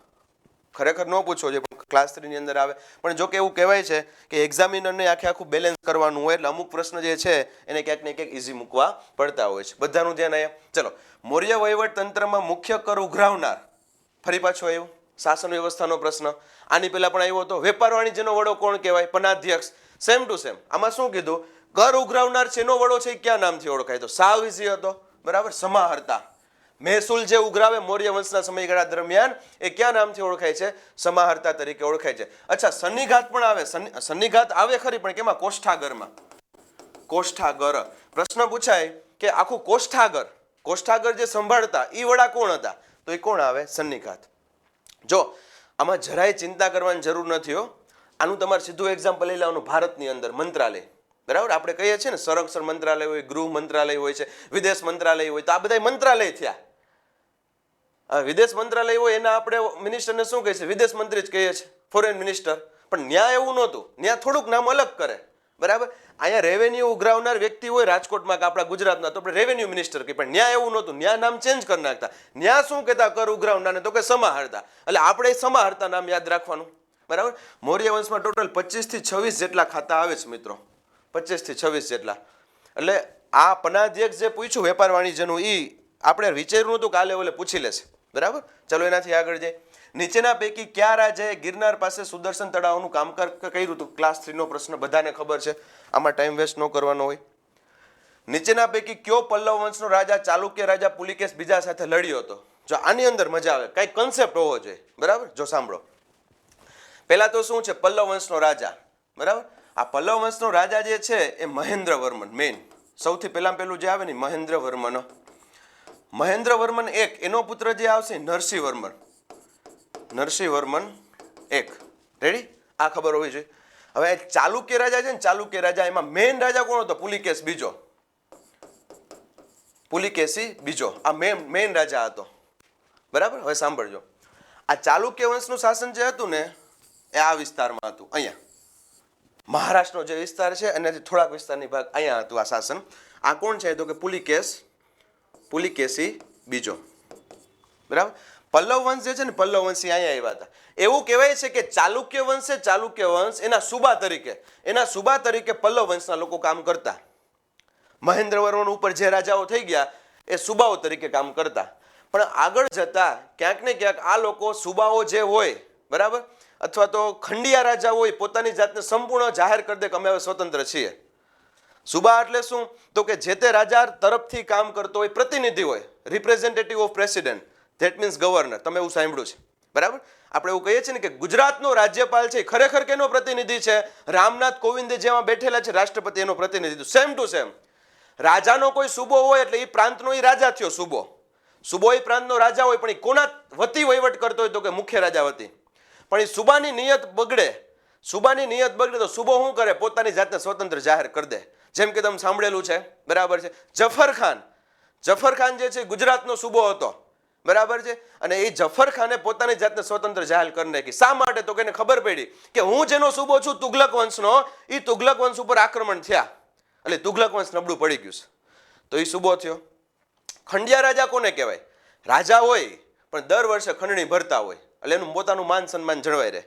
ખરેખર ન પૂછો છે, પણ ક્લાસ 3 ની અંદર આવે. પણ જો કે એવું કહેવાય છે કે એક્ઝામિનરને આખું બેલેન્સ કરવાનું હોય, એટલે અમુક પ્રશ્ન જે છે એને ક્યાંક ને ક્યાંક ઇઝી મૂકવા પડતા હોય છે. બધાનું ધ્યાન અહીંયા. ચલો, મૌર્ય વહીવટ તંત્રમાં મુખ્ય કર ઉઘરાવનાર. ફરી પાછો આવ્યું શાસન વ્યવસ્થાનો પ્રશ્ન. આની પહેલા પણ આવ્યો હતો. વેપાર વાણિજ્યનો વડો કોણ કહેવાય? પનાધ્યક્ષ. Same to same. આમાં શું કીધું? કર ઉઘરાવનાર છે એનો વડો છે એ ક્યાં નામથી ઓળખાય? તો સાવ ઇઝી હતો, બરાબર. સમાહર્તા. મહેસૂલ જે ઉઘરાવે મૌર્ય વંશના સમયગાળા દરમિયાન એ ક્યાં નામથી ઓળખાય છે? સમાહર્તા તરીકે ઓળખાય છે. અચ્છા, સન્નિઘાત પણ આવે. સન્નિઘાત આવે ખરી, પણ કેમાં? કોષ્ઠાગરમાં. કોષ્ઠાગર. પ્રશ્ન પૂછાય કે આખું કોષ્ઠાગર જે સંભાળતા એ વડા કોણ હતા? તો એ કોણ આવે? સન્નિઘાત. જો આમાં જરાય ચિંતા કરવાની જરૂર નથી હો. આનું તમારે સીધું એક્ઝામ્પલ લઈ લેવાનું. ભારતની અંદર મંત્રાલય, બરાબર, આપણે કહીએ છીએ ને સંરક્ષણ મંત્રાલય હોય, ગૃહ મંત્રાલય હોય છે, વિદેશ મંત્રાલય હોય, તો આ બધા મંત્રાલય થયા. વિદેશ મંત્રાલય હોય એના આપણે મિનિસ્ટરને શું કહે છે? વિદેશ મંત્રી જ કહીએ છીએ, ફોરેન મિનિસ્ટર. પણ ન્યા એવું નહોતું. ન્યા થોડુંક નામ અલગ કરે, બરાબર. અહીંયા રેવન્યુ ઉઘરાવનાર વ્યક્તિ હોય રાજકોટમાં કે આપણા ગુજરાતમાં, તો આપણે રેવન્યુ મિનિસ્ટર કહીએ. પણ ન્યા એવું નહોતું. ન્યા નામ ચેન્જ કરી નાખતા. ન્યા શું કહેતા? કર ઉઘરાવનારને તો કે સમાહર્તા. એટલે આપણે સમાહર્તા નામ યાદ રાખવાનું, બરાબર. મૌર્ય વંશમાં ટોટલ 25 થી 26 જેટલા ખાતા આવે છે મિત્રો. 25 થી 26 જેટલા. એટલે આ પનાધ્યક્ષ જે પૂછ્યું વેપાર વાણિજ્યનું, એ આપણે વિચાર્યું નહોતું કે આ લેવલે પૂછી લેશે, બરાબર. ચલો એનાથી આગળ જાય. નીચેના પૈકી કયા રાજાએ ગિરનાર પાસે સુદર્શન તળાવનું કામ કર્યું હતું? ક્લાસ 3 નો પ્રશ્ન બધાને ખબર છે, આમાં ટાઈમ વેસ્ટ ન કરવાનો હોય. નીચેના પૈકી કયો પલ્લવ વંશનો રાજા ચાલુક્ય રાજા પુલિકેશ બીજા સાથે લડ્યો હતો? જો આની અંદર મજા આવે, કઈ કન્સેપ્ટ હોવો જોઈએ, બરાબર. જો સાંભળો. પહેલા તો શું છે? પલ્લવ વંશનો રાજા, બરાબર. આ પલ્લવ વંશનો રાજા જે છે એ મહેન્દ્ર વર્મન. મેઇન સૌથી પહેલું જે આવે ને મહેન્દ્ર વર્મન. મહેન્દ્ર વર્મન 1, એનો પુત્ર જે આવશે નરસિંહ વર્મન. નરસિંહ વર્મન 1. રેડી? આ ખબર હોવી જોઈએ. હવે ચાલુક્ય રાજા છે ને, ચાલુક્ય રાજા, એમાં મેઇન રાજા કોણ હતો? પુલિકેશ બીજો. પુલિકેશી બીજો આ મેઇન રાજા હતો, બરાબર. હવે સાંભળજો. આ ચાલુક્ય વંશનું શાસન જે હતું ને એ આ વિસ્તારમાં હતું. અહીંયા મહારાષ્ટ્રનો જે વિસ્તાર છે એનાથી થોડાક વિસ્તારની ભાગ અહીંયા હતું આ શાસન. આ કોણ છે? તો કે પુલિકેશી બીજો, બરાબર. પલ્લવ વંશ જે છે ને, પલ્લવ વંશી અહીંયા આવ્યા હતા. એવું કહેવાય છે કે ચાલુક્ય વંશ એના સુબા તરીકે પલ્લવ વંશના લોકો કામ કરતા. મહેન્દ્ર વર્મન ઉપર જે રાજાઓ થઈ ગયા એ સુબાઓ તરીકે કામ કરતા. પણ આગળ જતા ક્યાંક ને ક્યાંક આ લોકો સુબાઓ જે હોય, બરાબર, અથવા તો ખંડિયા રાજા હોય, પોતાની જાતને સંપૂર્ણ જાહેર કરી દે કે અમે હવે સ્વતંત્ર છીએ. સુબા એટલે શું? તો કે જે તે રાજા તરફથી કામ કરતો હોય, પ્રતિનિધિ હોય, representative of president. That means governor. તમે એવું સાંભળ્યું છે, બરાબર? આપણે એવું કહીએ છીએ ને કે ગુજરાતનો રાજ્યપાલ છે ખરેખર કેનો પ્રતિનિધિ છે? રામનાથ કોવિંદ જેમાં બેઠેલા છે રાષ્ટ્રપતિ એનો પ્રતિનિધિ. સેમ ટુ સેમ રાજાનો કોઈ સૂબો હોય એટલે એ પ્રાંતનો એ રાજા થયો. સૂબો એ પ્રાંતનો રાજા હોય, પણ એ કોના વતી વહીવટ કરતો હોય તો કે મુખ્ય રાજા વતી. પણ એ સૂબાની નિયત બગડે તો સૂબો શું કરે? પોતાની જાતને સ્વતંત્ર જાહેર કરી દે. જેમ કે તમે સાંભળેલું છે, બરાબર છે, જફર ખાન જે છે ગુજરાતનો સૂબો હતો, બરાબર છે, અને એ જફર ખાને પોતાની જાતને સ્વતંત્ર જાહેર કરી નાખી. શા માટે? તો કે એને ખબર પડી કે હું જેનો સૂબો છું તુગલક વંશનો, એ તુગલક વંશ ઉપર આક્રમણ થયા એટલે તુગલક વંશ નબળું પડી ગયું છે, તો એ સૂબો થયો. ખંડિયા રાજા કોને કહેવાય? રાજા હોય પણ દર વર્ષે ખંડણી ભરતા હોય એટલે એનું પોતાનું માન સન્માન જળવાઈ રહે.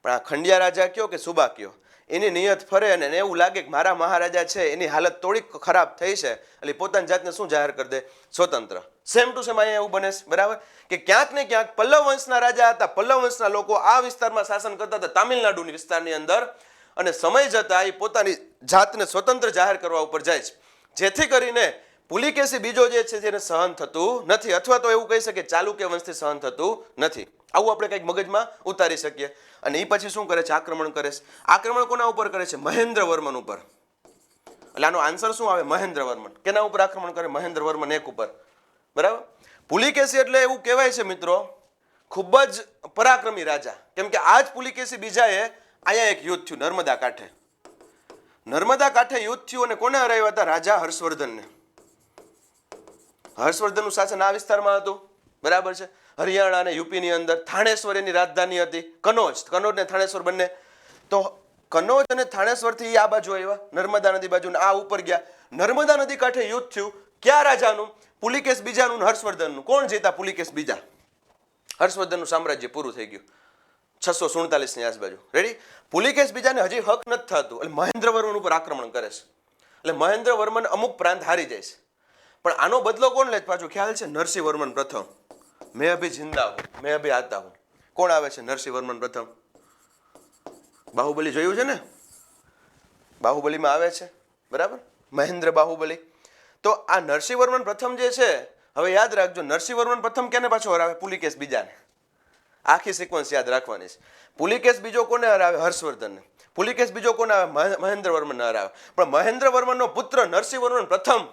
પણ આ ખંડિયા રાજા કયો કે સુબા કયો, એની નિયત ફરે અને એને એવું લાગે કે મારા મહારાજા છે એની હાલત થોડીક ખરાબ થઈ છે એટલે પોતાની જાતને શું જાહેર કરી દે? સ્વતંત્ર. સેમ ટુ સેમ અહીંયા એવું બને છે, બરાબર? કે ક્યાંક ને ક્યાંક પલ્લવ વંશના રાજા હતા, પલ્લવ વંશના લોકો આ વિસ્તારમાં શાસન કરતા હતા, તામિલનાડુની વિસ્તારની અંદર, અને સમય જતા એ પોતાની જાતને સ્વતંત્ર જાહેર કરવા ઉપર જાય છે, જેથી કરીને પુલિકેશી બીજો જે છે જેને સહન થતું નથી, અથવા તો એવું કહી શકીએ ચાલુક્ય વંશથી સહન થતું નથી. આવું આપણે કંઈક મગજમાં ઉતારી શકીએ. અને એ પછી શું કરે છે? આક્રમણ કરે છે. આક્રમણ કોના ઉપર કરે છે? મહેન્દ્ર વર્મન ઉપર. એટલે આનો આન્સર શું આવે? મહેન્દ્ર વર્મન. કેના ઉપર આક્રમણ કરે? મહેન્દ્ર વર્મન એક ઉપર, બરાબર? પુલિકેશી એટલે એવું કહેવાય છે મિત્રો ખૂબ જ પરાક્રમી રાજા, કેમ કે આ જ પુલિકેશી બીજાએ અહીંયા એક યુદ્ધ થયું નર્મદા કાંઠે યુદ્ધ થયું, અને કોને હરાવ્યા હતા? રાજા હર્ષવર્ધનને. હર્ષવર્ધનનું શાસન આ વિસ્તારમાં હતું, બરાબર છે, હરિયાણા અને યુપીની અંદર. થાણેશ્વર એની રાજધાની હતી, કનોજ ને થાણેશ્વર બંને. તો કનોજ અને થાણેશ્વરથી આ બાજુ આવ્યા, નર્મદા નદી બાજુ, આ ઉપર ગયા. નર્મદા નદી કાંઠે યુદ્ધ થયું. ક્યાં રાજાનું? પુલિકેશ બીજાનું, હર્ષવર્ધનનું. કોણ જીતા? પુલિકેશ બીજા. હર્ષવર્ધનનું સામ્રાજ્ય પૂરું થઈ ગયું 647 ની આજુબાજુ. રેડી? પુલિકેશ બીજાને હજી હક નથી થતું એટલે મહેન્દ્ર વર્મન ઉપર આક્રમણ કરે છે. એટલે મહેન્દ્ર વર્મન અમુક પ્રાંત હારી જાય છે. પણ આનો બદલો કોણ લે? પાછું ખ્યાલ છે? નરસિંહ વર્મન પ્રથમ. મેં અભી જિંદા હું, મેં અભી આતા હું. કોણ આવે છે? નરસિંહ વર્મન પ્રથમ. બાહુબલી જોયું છે ને? બાહુબલીમાં આવે છે, બરાબર? મહેન્દ્ર બાહુબલી. તો આ નરસિંહ વર્મન પ્રથમ જે છે, હવે યાદ રાખજો, નરસિંહ વર્મન પ્રથમ કેને પાછો હરાવે? પુલિકેશ બીજાને. આખી સિક્વન્સ યાદ રાખવાની છે. પુલિકેશ બીજો કોને હરાવે? હર્ષવર્ધનને. પુલિકેશ બીજો કોને હરાવે? મહેન્દ્ર વર્મનને હરાવે. પણ મહેન્દ્ર વર્મનનો પુત્ર નરસિંહ વર્મન પ્રથમ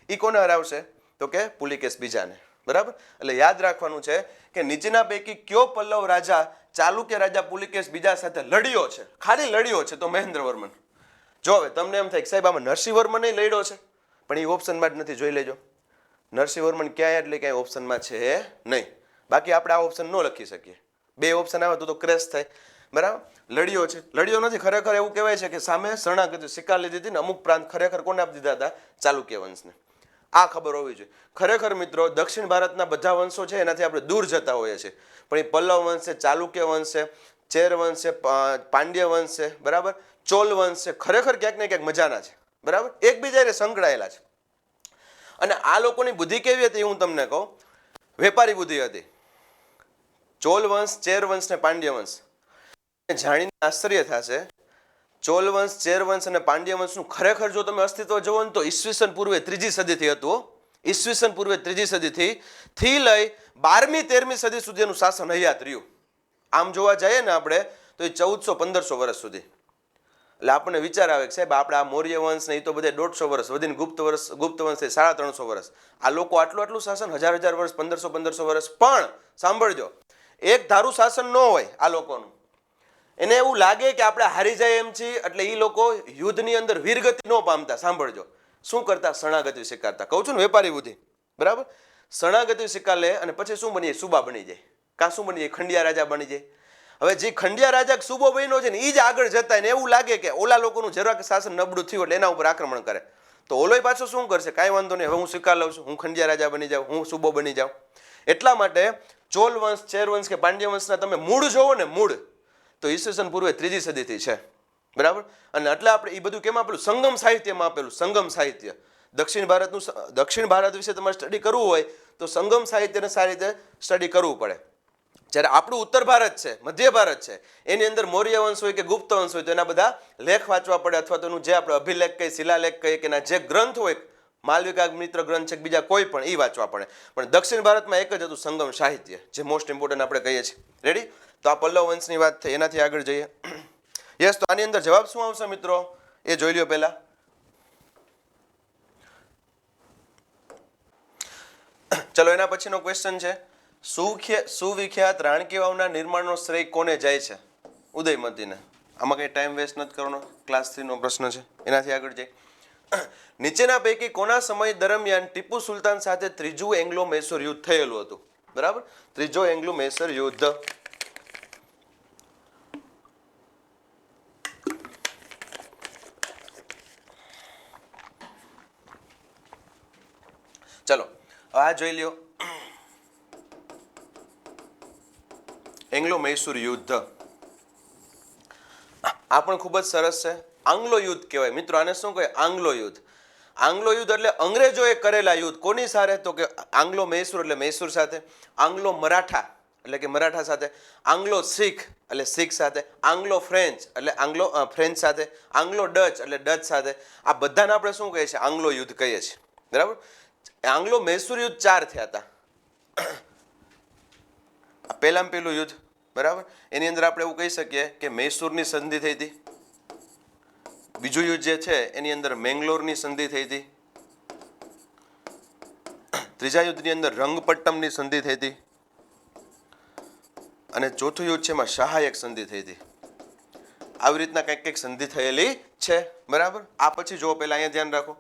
એ કોને હરાવશે? તો કે પુલિકેશ બીજાને, બરાબર? એટલે યાદ રાખવાનું છે કે નીચેના પૈકી કયો પલ્લવ રાજા ચાલુક્ય રાજા પુલિકેશ બીજા સાથે લડ્યો છે? ખાલી લડ્યો છે તો મહેન્દ્ર વર્મન. જો હવે તમને એમ થાય કે સાહેબ આમાં નરસિંહ વર્મન લડ્યો છે, પણ એ ઓપ્શનમાં જ નથી, જોઈ લેજો. નરસિંહ વર્મન ક્યાંય એટલે ક્યાંય ઓપ્શનમાં છે નહીં. બાકી આપણે આ ઓપ્શન ન લખી શકીએ. બે ઓપ્શન આવે તો ક્રેશ થાય, બરાબર? લડ્યો છે, લડ્યો નથી. ખરેખર એવું કહેવાય છે કે સામે શરણાગતિ શિકાર લીધી હતી ને અમુક પ્રાંત ખરેખર કોને આપી દીધા હતા? ચાલુક્ય વંશને. આ ખબર હોવી જોઈએ. ખરેખર મિત્રો દક્ષિણ ભારતના બધા વંશો છે એનાથી આપણે દૂર જતા હોઈએ છીએ, પણ એ પલ્લવ વંશ છે, ચાલુક્ય વંશ છે, ચેર વંશ છે, પાંડ્ય વંશ છે, બરાબર, ચોલ વંશ છે, ખરેખર ક્યાંક ને ક્યાંક મજાના છે, બરાબર, એકબીજા સંકળાયેલા છે. અને આ લોકોની બુદ્ધિ કેવી હતી હું તમને કહું, વેપારી બુદ્ધિ હતી. ચોલ વંશ, ચેર વંશ ને પાંડ્ય વંશ જાણીને આશ્ચર્ય થશે. ચોલ વંશ, ચેર વંશ અને પાંડ્ય વંશનું ખરેખર જો તમે અસ્તિત્વ જોવો ને તો ઈસવીસન પૂર્વે 3જી સદીથી હતું. ઈસવીસન પૂર્વે 3જી સદીથી લઈ 12મી 13મી સદી સુધીનું શાસન હયાત રહ્યું. આમ જોવા જઈએ ને આપણે તો એ 1400-1500 વર્ષ સુધી. એટલે આપણને વિચાર આવે કે સાહેબ આપણે આ મૌર્ય વંશ ને એ તો બધે 150 વર્ષ વધીને ગુપ્ત વંશ 350 વર્ષ. આ લોકો આટલું શાસન 1000 વર્ષ, 1500 વર્ષ. પણ સાંભળજો, એક ધારું શાસન ન હોય આ લોકોનું. એને એવું લાગે કે આપણે હારી જાય એમ છીએ એટલે એ લોકો યુદ્ધની અંદર વીરગતિ ન પામતા. સાંભળજો, શું કરતા? શરણાગતિ સ્વીકારતા. કહું છું ને, વેપારી બુદ્ધિ, બરાબર? શરણાગતિ સ્વીકાર લે અને પછી શું બની જાય? સુબા બની જાય. કાં શું બની જાય? ખંડિયા રાજા બની જાય. હવે જે ખંડિયા રાજા સુબો બન્યો છે ને એ જ આગળ જતા એને એવું લાગે કે ઓલા લોકોનું જરાક શાસન નબળું થયું એટલે એના ઉપર આક્રમણ કરે. તો ઓલોય પાછો શું કરશે? કાંઈ વાંધો નહીં, હવે હું સ્વીકાર લઉં છું, હું ખંડિયા રાજા બની જાઉં, હું સુબો બની જાઉં. એટલા માટે ચોલ વંશ, ચેર વંશ કે પાંડ્ય વંશના તમે મૂળ જોવો ને, મૂળ તો ઈસવીસન પૂર્વે 3જી સદીથી છે, બરાબર? અને એટલે આપણે એ બધું કેમ આપેલું? સંગમ સાહિત્યમાં આપેલું. સંગમ સાહિત્ય દક્ષિણ ભારત વિશે તમારે સ્ટડી કરવું હોય તો સંગમ સાહિત્યને સારી રીતે સ્ટડી કરવું પડે. જ્યારે આપણું ઉત્તર ભારત છે, મધ્ય ભારત છે, એની અંદર મૌર્ય વંશ હોય કે ગુપ્ત વંશ હોય તો એના બધા લેખ વાંચવા પડે, અથવા તો એનું જે આપણે અભિલેખ કહીએ, શિલાલેખ કહીએ કે એના જે ગ્રંથ હોય, માલવિકા મિત્ર ગ્રંથ છે, બીજા કોઈ પણ એ વાંચવા પડે. પણ દક્ષિણ ભારતમાં એક જ હતું સંગમ સાહિત્ય, જે મોસ્ટ ઇમ્પોર્ટન્ટ આપણે કહીએ છીએ. રેડી? તો આ પલ્લવ વંશની વાત થઈ. એનાથી આગળ જઈએ. યસ, તો આની અંદર જવાબ શું આવશે મિત્રો એ જોઈ લ્યો પહેલા. ચલો, એના પછીનો ક્વેશ્ચન છે, સુવિખ્યાત રાણકી વાવના નિર્માણનો શ્રેય કોને જાય છે? ઉદયમતીને. આમાં કંઈ ટાઈમ વેસ્ટ નથી કરવાનો, ક્લાસ 3 નો પ્રશ્ન છે. એનાથી આગળ જઈએ. નીચેના પૈકી કોના સમય દરમિયાન ટીપુ સુલતાન સાથે ત્રીજું એંગ્લો મૈસૂર યુદ્ધ થયેલું હતું? બરાબર, ત્રીજો એંગ્લો મૈસૂર યુદ્ધ. ચલો આ જોઈ લ્યો, એંગ્લો મૈસૂર યુદ્ધ. આ પણ ખૂબ જ સરસ છે. આંગ્લો યુદ્ધ કહેવાય મિત્રો. આને શું કહેવાય? આંગ્લો યુદ્ધ. આંગ્લો યુદ્ધ એટલે અંગ્રેજોએ કરેલા યુદ્ધ. કોની સાથે? તો કે આંગ્લો મૈસૂર એટલે મૈસૂર સાથે, આંગ્લો મરાઠા એટલે કે મરાઠા સાથે, આંગ્લો શીખ એટલે શીખ સાથે, આંગ્લો ફ્રેન્ચ એટલે આંગ્લો ફ્રેન્ચ સાથે, આંગ્લો ડચ એટલે ડચ સાથે. આ બધાને આપણે શું કહીએ છીએ? આંગ્લો યુદ્ધ કહીએ છીએ. બરાબર. આંગ્લો મૈસૂર યુદ્ધ 4 થયા હતા. પહેલામાં પહેલું યુદ્ધ, બરાબર, એની અંદર આપણે એવું કહી શકીએ કે મૈસૂરની સંધિ થઈ હતી. બીજું યુદ્ધ જે છે એની અંદર મેંગલોરની સંધિ થઈ હતી. ત્રીજા યુદ્ધની અંદર રંગપટ્ટમની સંધિ થઈ હતી. અને ચોથું યુદ્ધ છે એમાં સહાયક સંધિ થઈ હતી. આવી રીતના કંઈક કંઈક સંધિ થયેલી છે. બરાબર. આ પછી જો પહેલા અહીંયા ધ્યાન રાખો,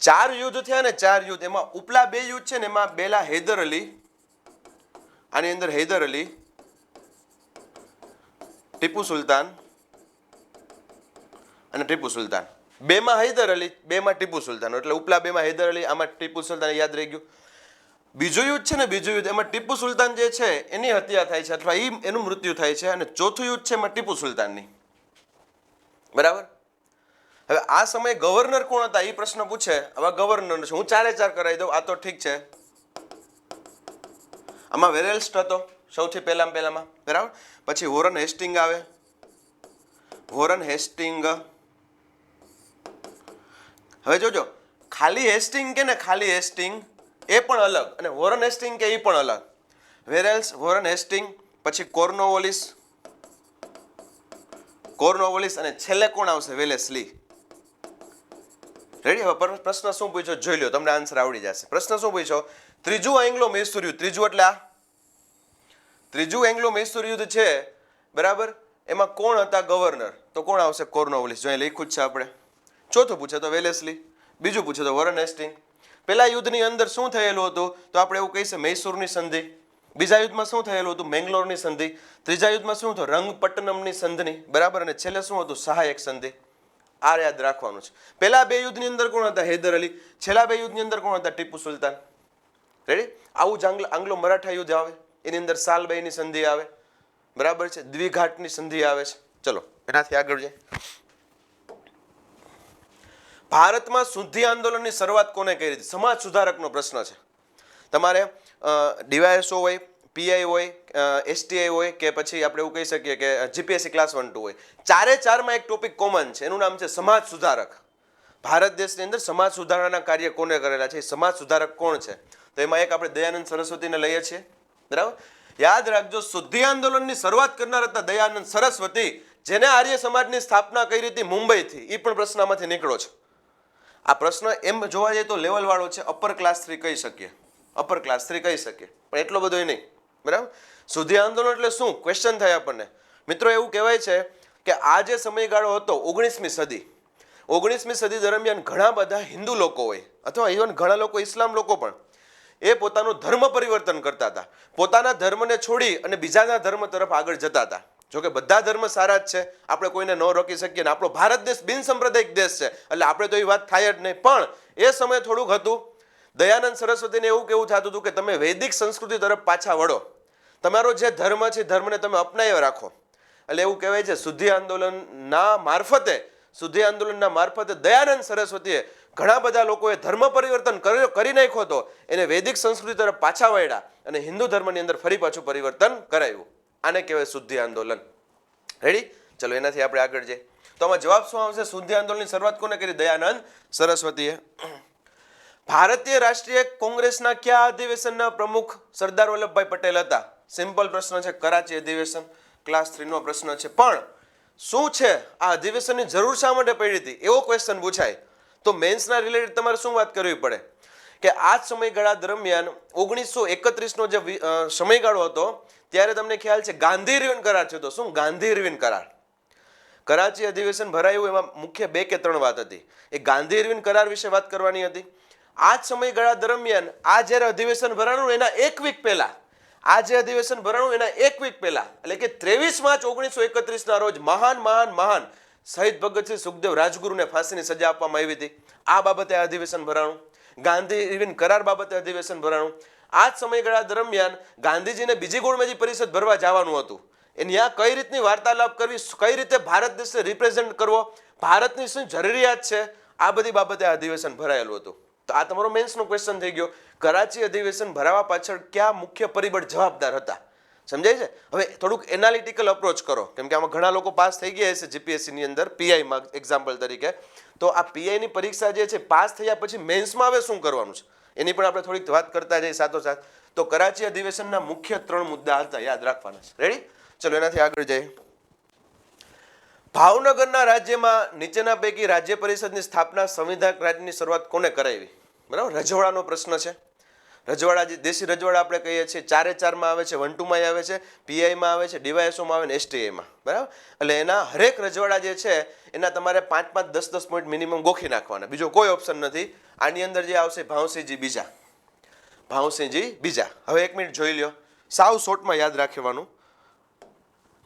4 યુદ્ધ થયા ને, 4 યુદ્ધ. એમાં ઉપલા 2 યુદ્ધ છે ને એમાં બેલા હૈદર અલી, આની અંદર હૈદર અલી, ટીપુ સુલતાન અને ટીપુ સુલતાન. 2માં હૈદર અલી, 2માં ટીપુ સુલતાન. એટલે ઉપલા 2માં હૈદર અલી, આમાં ટીપુ સુલતાન. યાદ રહી ગયું. બીજું યુદ્ધ છે ને, બીજું યુદ્ધ, એમાં ટીપુ સુલતાન જે છે એની હત્યા થાય છે અથવા એનું મૃત્યુ થાય છે. અને ચોથું યુદ્ધ છે એમાં ટીપુ સુલતાનની. બરાબર. હવે આ સમયે ગવર્નર કોણ હતા એ પ્રશ્ન પૂછે. હવે ગવર્નર છે, હું 4 કરાવી દઉં. આ તો ઠીક છે. આમાં વેરેલ્સ્ટ હતો સૌથી પહેલામાં. બરાબર. પછી વોરન હેસ્ટિંગ આવે, વોરન હેસ્ટિંગ. હવે જોજો, ખાલી હેસ્ટિંગ કે ને, ખાલી હેસ્ટિંગ એ પણ અલગ, અને વોરન હેસ્ટિંગ કે એ પણ અલગ. વેરેલ્સ, વોરન હેસ્ટિંગ, પછી કોર્નવોલિસ અને છેલ્લે કોણ આવશે? વેલેસ્લી. રેડી? હવે પ્રશ્ન શું પૂછ્યો જોઈ લો, તમને આન્સર આવડી જશે. પ્રશ્ન શું પૂછ્યો? ત્રીજું એંગ્લો મૈસૂર યુદ્ધ. ત્રીજું એટલે આ ત્રીજું એંગ્લો મૈસૂર યુદ્ધ છે. બરાબર. એમાં કોણ હતા ગવર્નર? તો કોણ આવશે? કોર્નવોલિસ. જો લખ્યું જ છે આપણે. ચોથું પૂછે તો વેલેસ્લી, બીજું પૂછે તો વોરન હેસ્ટિંગ. પહેલા યુદ્ધની અંદર શું થયેલું હતું? તો આપણે એવું કહીએ મૈસૂરની સંધિ. બીજા યુદ્ધમાં શું થયેલું હતું? મેંગલોરની સંધિ. ત્રીજા યુદ્ધમાં શું હતું? રંગપટ્ટનમની સંધિ. બરાબર. અને છેલ્લે શું હતું? સહાયક સંધિ. આ યાદ રાખવાનું છે. પહેલા 2 યુદ્ધની અંદર કોણ હતા? હૈદર અલી. છેલ્લા 2 યુદ્ધની અંદર કોણ હતા? ટીપુ સુલતાન. રેડી? આવું જ આંગ્લો મરાઠા યુદ્ધ આવે, એની અંદર સાલબાઈની સંધિ આવે. બરાબર છે. દ્વિઘાટની સંધિ આવે છે. ચલો એનાથી આગળ જઈએ. ભારતમાં શુદ્ધિ આંદોલનની શરૂઆત કોને કરી હતી? સમાજ સુધારકનો પ્રશ્ન છે. તમારે ડીવાયએસઓ હોય, પીઆઈ હોય, એસટીઆઈ હોય કે પછી આપણે એવું કહી શકીએ કે જીપીએસસી ક્લાસ 1-2 હોય, 4માં એક ટોપિક કોમન છે. એનું નામ છે સમાજ સુધારક. ભારત દેશની અંદર સમાજ સુધારણાના કાર્ય કોને કરેલા છે? સમાજ સુધારક કોણ છે? તો એમાં એક આપણે દયાનંદ સરસ્વતીને લઈએ છીએ. બરાબર. યાદ રાખજો, શુદ્ધિ આંદોલનની શરૂઆત કરનાર હતા દયાનંદ સરસ્વતી, જેને આર્ય સમાજની સ્થાપના કરી હતી મુંબઈથી. એ પણ પ્રશ્નમાંથી નીકળો છે. આ પ્રશ્ન એમ જોવા જઈએ તો લેવલ વાળો છે. અપર ક્લાસ 3 કહી શકીએ, અપર ક્લાસ 3 કહી શકીએ, પણ એટલો બધો નહીં. બરાબર. શુદ્ધિ આંદોલન એટલે શું? ક્વેશ્ચન થાય આપણને. મિત્રો એવું કહેવાય છે કે આ જે સમયગાળો હતો 19મી સદી, 19મી સદી દરમિયાન ઘણા બધા હિન્દુ લોકો હોય અથવા ઇવન ઘણા લોકો ઇસ્લામ લોકો પણ, એ પોતાનું ધર્મ પરિવર્તન કરતા હતા. પોતાના ધર્મને છોડી અને બીજાના ધર્મ તરફ આગળ જતા હતા. જોકે બધા ધર્મ સારા જ છે, આપણે કોઈને ન રોકી શકીએ. ને આપણો ભારત દેશ બિન સાંપ્રદાયિક દેશ છે, એટલે આપણે તો એ વાત થાય જ નહીં. પણ એ સમયે થોડુંક હતું. દયાનંદ સરસ્વતીને એવું કેવું થતું હતું કે તમે વૈદિક સંસ્કૃતિ તરફ પાછા વળો, તમારો જે ધર્મ છે ધર્મને તમે અપનાવી રાખો. એટલે એવું કહેવાય છે શુદ્ધિ આંદોલનના મારફતે દયાનંદ સરસ્વતીએ ઘણા બધા લોકોએ ધર્મ પરિવર્તન કરી નાખ્યો હતો. એને વૈદિક સંસ્કૃતિ તરફ પાછા વળ્યા અને હિન્દુ ધર્મની અંદર ફરી પાછું પરિવર્તન કરાવ્યું. આને કહેવાય શુદ્ધિ આંદોલન. રેડી? ચલો એનાથી આપણે આગળ જઈએ. તો આમાં જવાબ શું આવશે? શુદ્ધ આંદોલનની શરૂઆત કોને કરી? દયાનંદ સરસ્વતીએ. ભારતીય રાષ્ટ્રીય કોંગ્રેસના કયા અધિવેશનના પ્રમુખ સરદાર વલ્લભભાઈ પટેલ હતા? સિમ્પલ પ્રશ્ન છે, કરાચી અધિવેશન, ક્લાસ 3 નો પ્રશ્ન છે. પણ શું છે આ અધિવેશનની જરૂર શા માટે પડી હતી એવો ક્વેશ્ચન પૂછાય તો મેન્સના રિલેટેડ તમારે શું વાત કરવી પડે કે આ જ સમયગાળા દરમિયાન 1931નો જે સમયગાળો હતો ત્યારે તમને ખ્યાલ છે ગાંધી ઇરવિન કરાર થયો હતો. શું? ગાંધી ઇરવિન કરાર. કરાચી અધિવેશન ભરાયું એમાં મુખ્ય 2 કે 3 વાત હતી. એ ગાંધી ઇરવિન કરાર વિશે વાત કરવાની હતી. આ જ સમયગાળા દરમિયાન આ જ્યારે અધિવેશન ભરાણું એના 1 વીક પહેલા, આ જે અધિવેશન ભરાણું એના 1 વીક પહેલા એટલે કે 23 માર્ચ 1931ના રોજ મહાન શહીદ ભગતસિંહ સુખદેવ રાજગુરુને ફાંસીની સજા આપવામાં આવી હતી. આ બાબતે આ અધિવેશન ભરાણું. ગાંધી ઇરવિન કરાર બાબતે અધિવેશન ભરાણું. આ જ સમયગાળા દરમિયાન ગાંધીજીને બીજી ગોળમેજી પરિષદ ભરવા જવાનું હતું. એની આ કઈ રીતની વાર્તાલાપ કરવી, કઈ રીતે ભારત દેશને રિપ્રેઝેન્ટ કરવો, ભારતની શું જરૂરિયાત છે, આ બધી બાબતે આ અધિવેશન ભરાયેલું હતું. તો આ તમારો મેન્સનો ક્વેશ્ચન થઈ ગયો. કરાચી અધિવેશન ભરાવા પાછળ કયા મુખ્ય પરિબળ જવાબદાર હતા? સમજાય છે? હવે થોડુંક એનાલિટિકલ અપ્રોચ કરો, કેમ કે આમાં ઘણા લોકો પાસ થઈ ગયા છે જીપીએસસી ની અંદર પીઆઈમાં એક્ઝામ્પલ તરીકે. તો આ પીઆઈની પરીક્ષા જે છે પાસ થયા પછી મેન્સમાં હવે શું કરવાનું છે એની પણ આપણે થોડીક વાત કરતા જઈએ સાથોસાથ. તો કરાચી અધિવેશનના મુખ્ય 3 મુદ્દા હતા, યાદ રાખવાના છે. રેડી? ચલો એનાથી આગળ જઈએ. ભાવનગરના રાજ્યમાં નીચેના પૈકી રાજ્ય પરિષદની સ્થાપના સંવિધાન રાજ્યની શરૂઆત કોને કરાવી? બરાબર, રજવાડાનો પ્રશ્ન છે. રજવાડા જે દેશી રજવાડા આપણે કહીએ છીએ 4-4માં આવે છે, 1-2માં આવે છે, પીઆઈમાં આવે છે, ડીવાયએસઓમાં આવે ને એસટીઆઈમાં. બરાબર, એટલે એના હરેક રજવાડા જે છે એના તમારે 5-5, 10-10 પોઈન્ટ મિનિમમ ગોખી નાખવાના, બીજો કોઈ ઓપ્શન નથી. આની અંદર જે આવશે ભાવસિંહજી બીજા, ભાવસિંહજી બીજા. હવે 1 મિનિટ જોઈ લ્યો, સાવ શોર્ટમાં યાદ રાખવાનું.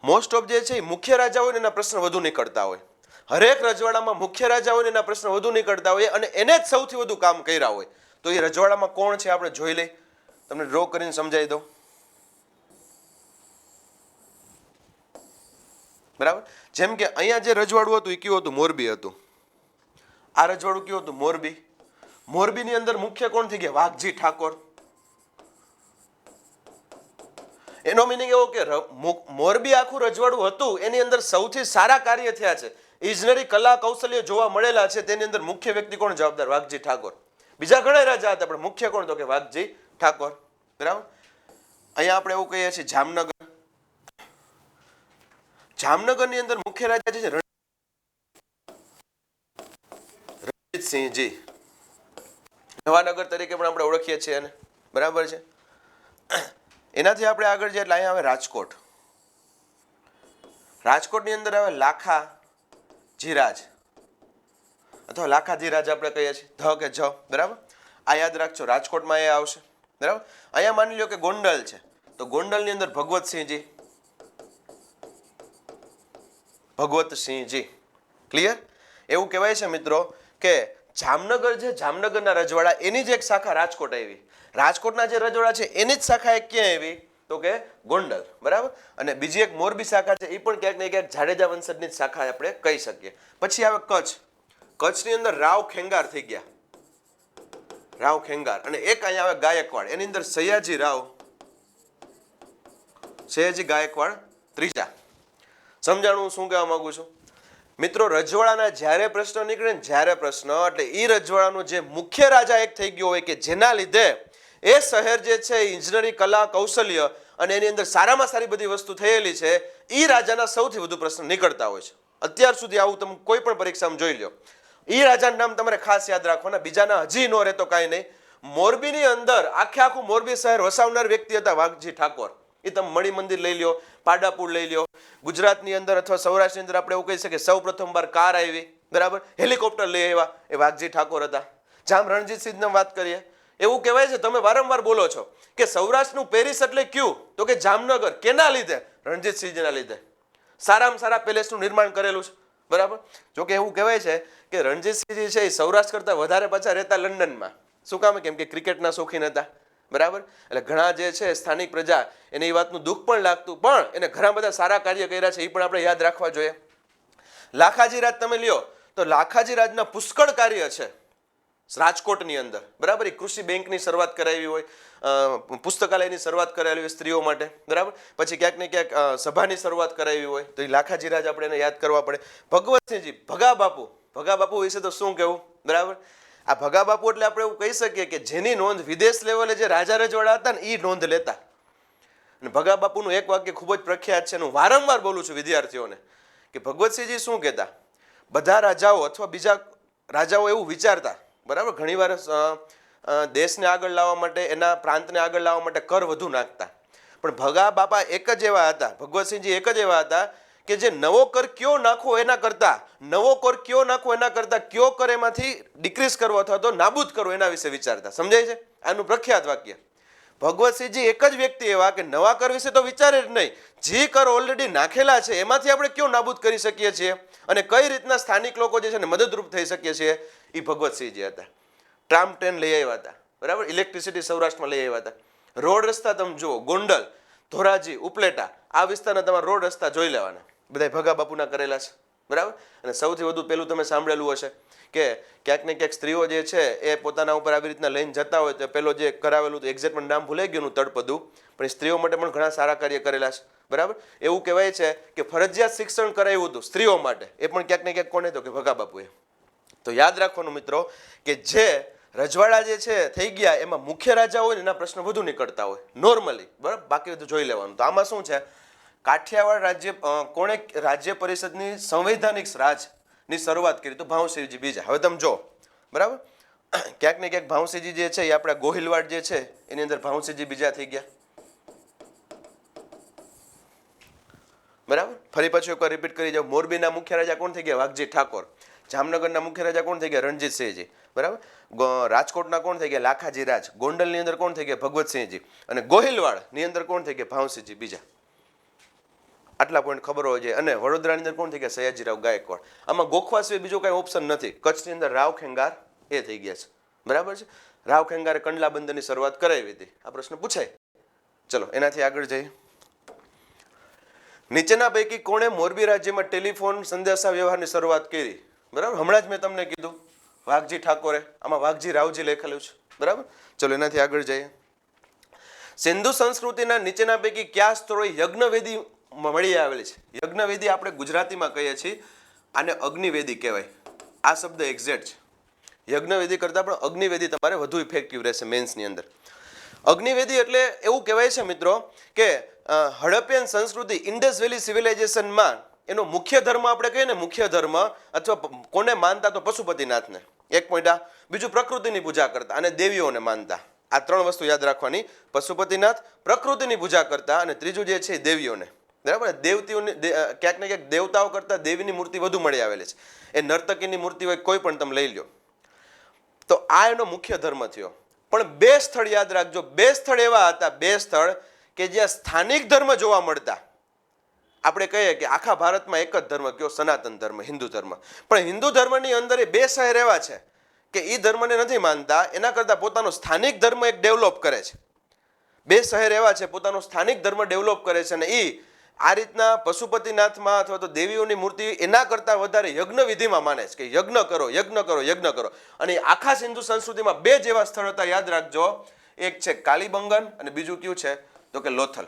મોસ્ટ ઓફ જે છે એ મુખ્ય રાજા હોય ને એના પ્રશ્ન વધુ નીકળતા હોય. હરેક રજવાડામાં મુખ્ય રાજા હોય ને એના પ્રશ્ન વધુ નીકળતા હોય અને એને જ સૌથી વધુ કામ કર્યા હોય. તો એ રજવાડામાં કોણ છે આપણે જોઈ લઈ, તમને ડ્રો કરીને સમજાવી દઉં. બરાબર, જેમ કે અહીંયા જે રજવાડું હતું એ કયું હતું? મોરબી હતું. આ રજવાડું કયું હતું? મોરબી. મોરબીની અંદર મુખ્ય કોણ થઈ ગયા? વાઘજી ઠાકોર. એનો મિનિંગ એવો કે મોરબી આખું રજવાડું હતું એની અંદર સૌથી સારા કાર્ય થયા છે, ઇજનેરી કલા કૌશલ્ય જોવા મળેલા છે, તેની અંદર મુખ્ય વ્યક્તિ કોણ જવાબદાર? વાઘજી ઠાકોર. બીજા ઘણા રાજા હતા પણ મુખ્ય કોણ? તો કે વાઘજી ઠાકોર. બરાબર, અહીંયા આપણે એવું કહીએ છીએ જામનગર. જામનગરની અંદર મુખ્ય રાજા છે રણજીતસિંહજી. નવાનગર તરીકે પણ આપણે ઓળખીએ છીએ એને. બરાબર છે. એનાથી આપણે આગળ જઈએ એટલે અહીંયા આવે રાજકોટ. રાજકોટની અંદર આવે લાખાજીરાજ અથવા લાખાજીરાજ આપણે કહીએ છીએ, ધ કે જ. બરાબર, આ યાદ રાખજો, રાજકોટમાં એ આવશે. બરાબર, અહીંયા માની લો કે ગોંડલ છે તો ગોંડલની અંદર ભગવતસિંહજી. ક્લિયર? એવું કહેવાય છે મિત્રો કે જામનગર છે, જામનગરના રજવાડા એની જ એક શાખા રાજકોટ આવી. રાજકોટના જે રજવાડા છે એની જ શાખા એક ક્યાં આવી? તો કે ગોંડલ. બરાબર, અને બીજી એક મોરબી શાખા છે એ પણ ક્યાંક ને ક્યાંક જાડેજા વંશજની જ શાખા આપણે કહી શકીએ. પછી આવે કચ્છ. કચ્છની અંદર રાવ ખેંગાર થઈ ગયા, રાવ ખેંગાર. અને એક અહીંયા આવે ગાયકવાડ, એની અંદર સયાજી રાવ, સયાજી ગાયકવાડ ત્રીજા. સમજાણું હું શું કહેવા માંગુ છું? મિત્રો રજવાડાના જ્યારે પ્રશ્ન નીકળે ને જ્યારે પ્રશ્ન એટલે એ રજવાડાનો જે મુખ્ય રાજા એક થઈ ગયો હોય કે જેના લીધે એ શહેર જે છે ઇજનેરી કલા કૌશલ્ય અને એની અંદર સારામાં સારી બધી વસ્તુ થયેલી છે, એ રાજાના સૌથી વધુ પ્રશ્ન નીકળતા હોય છે. અત્યાર સુધી આવું તમે કોઈ પણ પરીક્ષામાં જોઈ લો. એ રાજાનું નામ તમારે ખાસ યાદ રાખવાના, બીજાના હજી નો રહેતો કાંઈ નહીં. મોરબીની અંદર આખું મોરબી શહેર વસાવનાર વ્યક્તિ હતા વાઘજી ઠાકોર. એ તમે મણિ મંદિર લઈ લ્યો, પાડાપુર લઈ લ્યો. ગુજરાતની અંદર અથવા સૌરાષ્ટ્રની અંદર આપણે એવું કહી શકીએ સૌ પ્રથમવાર કાર આવી. બરાબર, હેલિકોપ્ટર લઈ આવ્યા એ વાઘજી ઠાકોર હતા. જામ રણજીતસિંહની વાત કરીએ, એવું કહેવાય છે, તમે વારંવાર બોલો છો કે સૌરાષ્ટ્રનું પેરિસ એટલે ક્યું? તો કે જામનગર. કેના લીધે? રણજીતસિંહજીના લીધે. સારામાં સારા પેલેસનું નિર્માણ કરેલું છે. બરાબર, જોકે એવું કહેવાય છે કે રણજીતસિંહજી છે એ સૌરાષ્ટ્ર કરતાં વધારે પાછા રહેતા લંડનમાં. શું કામ? કેમ કે ક્રિકેટના શોખીન હતા. બરાબર, એટલે ઘણા જે છે સ્થાનિક પ્રજા એને એ વાતનું દુઃખ પણ લાગતું, પણ એને ઘણા બધા સારા કાર્ય કર્યા છે એ પણ આપણે યાદ રાખવા જોઈએ. લાખાજી રાજ તમે લ્યો તો લાખાજી રાજના પુષ્કળ કાર્ય છે. રાજકોટની અંદર, બરાબર, એ કૃષિ બેંકની શરૂઆત કરાવી હોય, પુસ્તકાલયની શરૂઆત કરાવી હોય સ્ત્રીઓ માટે, બરાબર, પછી ક્યાંક ને ક્યાંક સભાની શરૂઆત કરાવી હોય તો એ લાખાજી રાજ આપણે એને યાદ કરવા પડે. ભગવતસિંહજી ભગા બાપુ વિશે તો શું કહેવું, બરાબર. આ ભગા બાપુ એટલે આપણે એવું કહી શકીએ કે જેની નોંધ વિદેશ લેવલે જે રાજા રજવાડા હતા ને એ નોંધ લેતા. અને ભગા બાપુનું એક વાક્ય ખૂબ જ પ્રખ્યાત છે, હું વારંવાર બોલું છું વિદ્યાર્થીઓને, કે ભગવતસિંહજી શું કહેતા, બધા રાજાઓ અથવા બીજા રાજાઓ એવું વિચારતા, બરાબર, ઘણીવાર દેશને આગળ લાવવા માટે, એના પ્રાંતને આગળ લાવવા માટે કર વધુ નાખતા, પણ ભગા બાપા એક જ એવા હતા, ભગવતસિંહજી એક જ એવા હતા કે જે નવો કર કયો નાખવો એના કરતા કયો કર એમાંથી ડિક્રીઝ કરવો અથવા તો નાબૂદ કરવો એના વિશે વિચારતા. સમજાય છે? આનું પ્રખ્યાત વાક્ય. ભગવતસિંહજી એક જ વ્યક્તિ એવા કે નવા કર વિશે તો વિચારે જ નહીં, જે કર ઓલરેડી નાખેલા છે એમાંથી આપણે કયો નાબૂદ કરી શકીએ છીએ અને કઈ રીતના સ્થાનિક લોકો જે છે ને મદદરૂપ થઈ શકીએ છીએ, એ ભગવતસિંહજી હતા. ટ્રામ ટ્રેન લઈ આવ્યા હતા, બરાબર, ઇલેક્ટ્રિસિટી સૌરાષ્ટ્રમાં લઈ આવ્યા હતા. રોડ રસ્તા તમે જુઓ, ગોંડલ, ધોરાજી, ઉપલેટા, આ વિસ્તારના તમારા રોડ રસ્તા જોઈ લેવાના, બધા ભગા બાપુના કરેલા છે, બરાબર. અને સૌથી વધુ પહેલું તમે સાંભળેલું હશે કે ક્યાંક ને ક્યાંક સ્ત્રીઓ જે છે એ પોતાના ઉપર આવી રીતના લઈને જતા હોય તો પેલો જે કરાવેલું હતું, એક્ઝેક્ટ મને નામ ભૂલાઈ ગયું તળપદું, પણ એ સ્ત્રીઓ માટે પણ ઘણા સારા કાર્ય કરેલા છે, બરાબર. એવું કહેવાય છે કે ફરજિયાત શિક્ષણ કરાવ્યું હતું સ્ત્રીઓ માટે, એ પણ ક્યાંક ને ક્યાંક કોને તો કે ભગા બાપુએ. તો યાદ રાખવાનું મિત્રો કે જે રજવાડા જે છે થઈ ગયા એમાં મુખ્ય રાજા હોય ને એના પ્રશ્નો વધુ નીકળતા હોય નોર્મલી, બરાબર, બાકી બધું જોઈ લેવાનું. તો આમાં શું છે, કાઠિયાવાડ રાજ્ય કોણે રાજ્ય પરિષદની સંવૈધાનિક રાજની શરૂઆત કરી? તો ભાવસિંહજી બીજા. હવે તમે જો, બરાબર, ક્યાંક ને ક્યાંક ભાવસિંહજી જે છે એ આપણા ગોહિલવાડ જે છે એની અંદર ભાવસિંહજી બીજા થઈ ગયા, બરાબર. ફરી પાછું એકવાર રિપીટ કરી જાવ. મોરબીના મુખ્ય રાજા કોણ થઈ ગયા? વાઘજી ઠાકોર. જામનગરના મુખ્ય રાજા કોણ થઈ ગયા? રણજીતસિંહજી, બરાબર. રાજકોટના કોણ થઈ ગયા? લાખાજી રાજ. ગોંડલની અંદર કોણ થઈ ગયા? ભગવતસિંહજી. અને ગોહિલવાડની અંદર કોણ થઈ ગયા? ભાવસિંહજી બીજા. આટલા પોઈન્ટ ખબર હોય છે. અને વડોદરાની અંદર કોણ થઈ ગયા? સયાજીરાવ ગાયકવાડ. આમાં ગોખવા સિવાય બીજો કાંઈ ઓપ્શન નથી. કચ્છની અંદર રાવ ખેંગાર એ થઈ ગયા છે, બરાબર છે. રાવ ખેંગારે કંડલા બંદરની શરૂઆત કરાવી હતી. આ પ્રશ્ન પૂછાય. ચલો એનાથી આગળ જઈએ. નીચેના પૈકી કોણે મોરબી રાજ્યમાં ટેલિફોન સંદેશા વ્યવહારની શરૂઆત કરી? બરાબર, હમણાં જ મેં તમને કીધું વાઘજી ઠાકોરે. આમાં વાઘજી રાવજી લખેલું છે, બરાબર. ચલો એનાથી આગળ જઈએ. સિંધુ સંસ્કૃતિના નીચેના પૈકી કયા સ્થળોએ યજ્ઞવેદી મળી આવેલી છે? યજ્ઞવેદી આપણે ગુજરાતીમાં કહીએ છીએ, આને અગ્નિવેદી કહેવાય. આ શબ્દ એક્ઝેક્ટ છે. યજ્ઞવેદી કરતાં પણ અગ્નિવેદી તમારે વધુ ઇફેક્ટિવ રહેશે મેન્સની અંદર. અગ્નિવેદી એટલે એવું કહેવાય છે મિત્રો કે હડપ્પિયન સંસ્કૃતિ, ઇન્ડસ વેલી સિવિલાઇઝેશનમાં એનો મુખ્ય ધર્મ આપણે કહીએ ને, મુખ્ય ધર્મ અથવા કોને માનતા? તો પશુપતિનાથને. એક પોઈન્ટ આ. બીજું પ્રકૃતિની પૂજા કરતા અને દેવીઓને માનતા. આ ત્રણ વસ્તુ યાદ રાખવાની. પશુપતિનાથ, પ્રકૃતિની પૂજા કરતા અને ત્રીજું જે છે દેવીઓને, બરાબર. દેવતીઓને ક્યાંક ને ક્યાંક દેવતાઓ કરતા દેવીની મૂર્તિ વધુ મળી આવેલી છે. એ નર્તકીની મૂર્તિ હોય કોઈ પણ તમે લઈ લો. તો આ એનો મુખ્ય ધર્મ થયો. પણ બે સ્થળ યાદ રાખજો. બે સ્થળ એવા હતા, બે સ્થળ કે જ્યાં સ્થાનિક ધર્મ જોવા મળતા. આપણે કહીએ કે આખા ભારતમાં એક જ ધર્મ કયો? સનાતન ધર્મ, હિન્દુ ધર્મ. પણ હિન્દુ ધર્મની અંદર એ બે શહેર એવા છે કે એ ધર્મને નથી માનતા, એના કરતાં પોતાનો સ્થાનિક ધર્મ એક ડેવલપ કરે છે. બે શહેર એવા છે પોતાનો સ્થાનિક ધર્મ ડેવલપ કરે છે, અને એ આ રીતના પશુપતિનાથમાં અથવા તો દેવીઓની મૂર્તિ એના કરતાં વધારે યજ્ઞ વિધિમાં માને છે કે યજ્ઞ કરો, યજ્ઞ કરો, યજ્ઞ કરો. અને આખા સિંધુ સંસ્કૃતિમાં બે જેવા સ્થળ હતા, યાદ રાખજો. એક છે કાલીબંગન અને બીજું કયું છે તો કે લોથલ.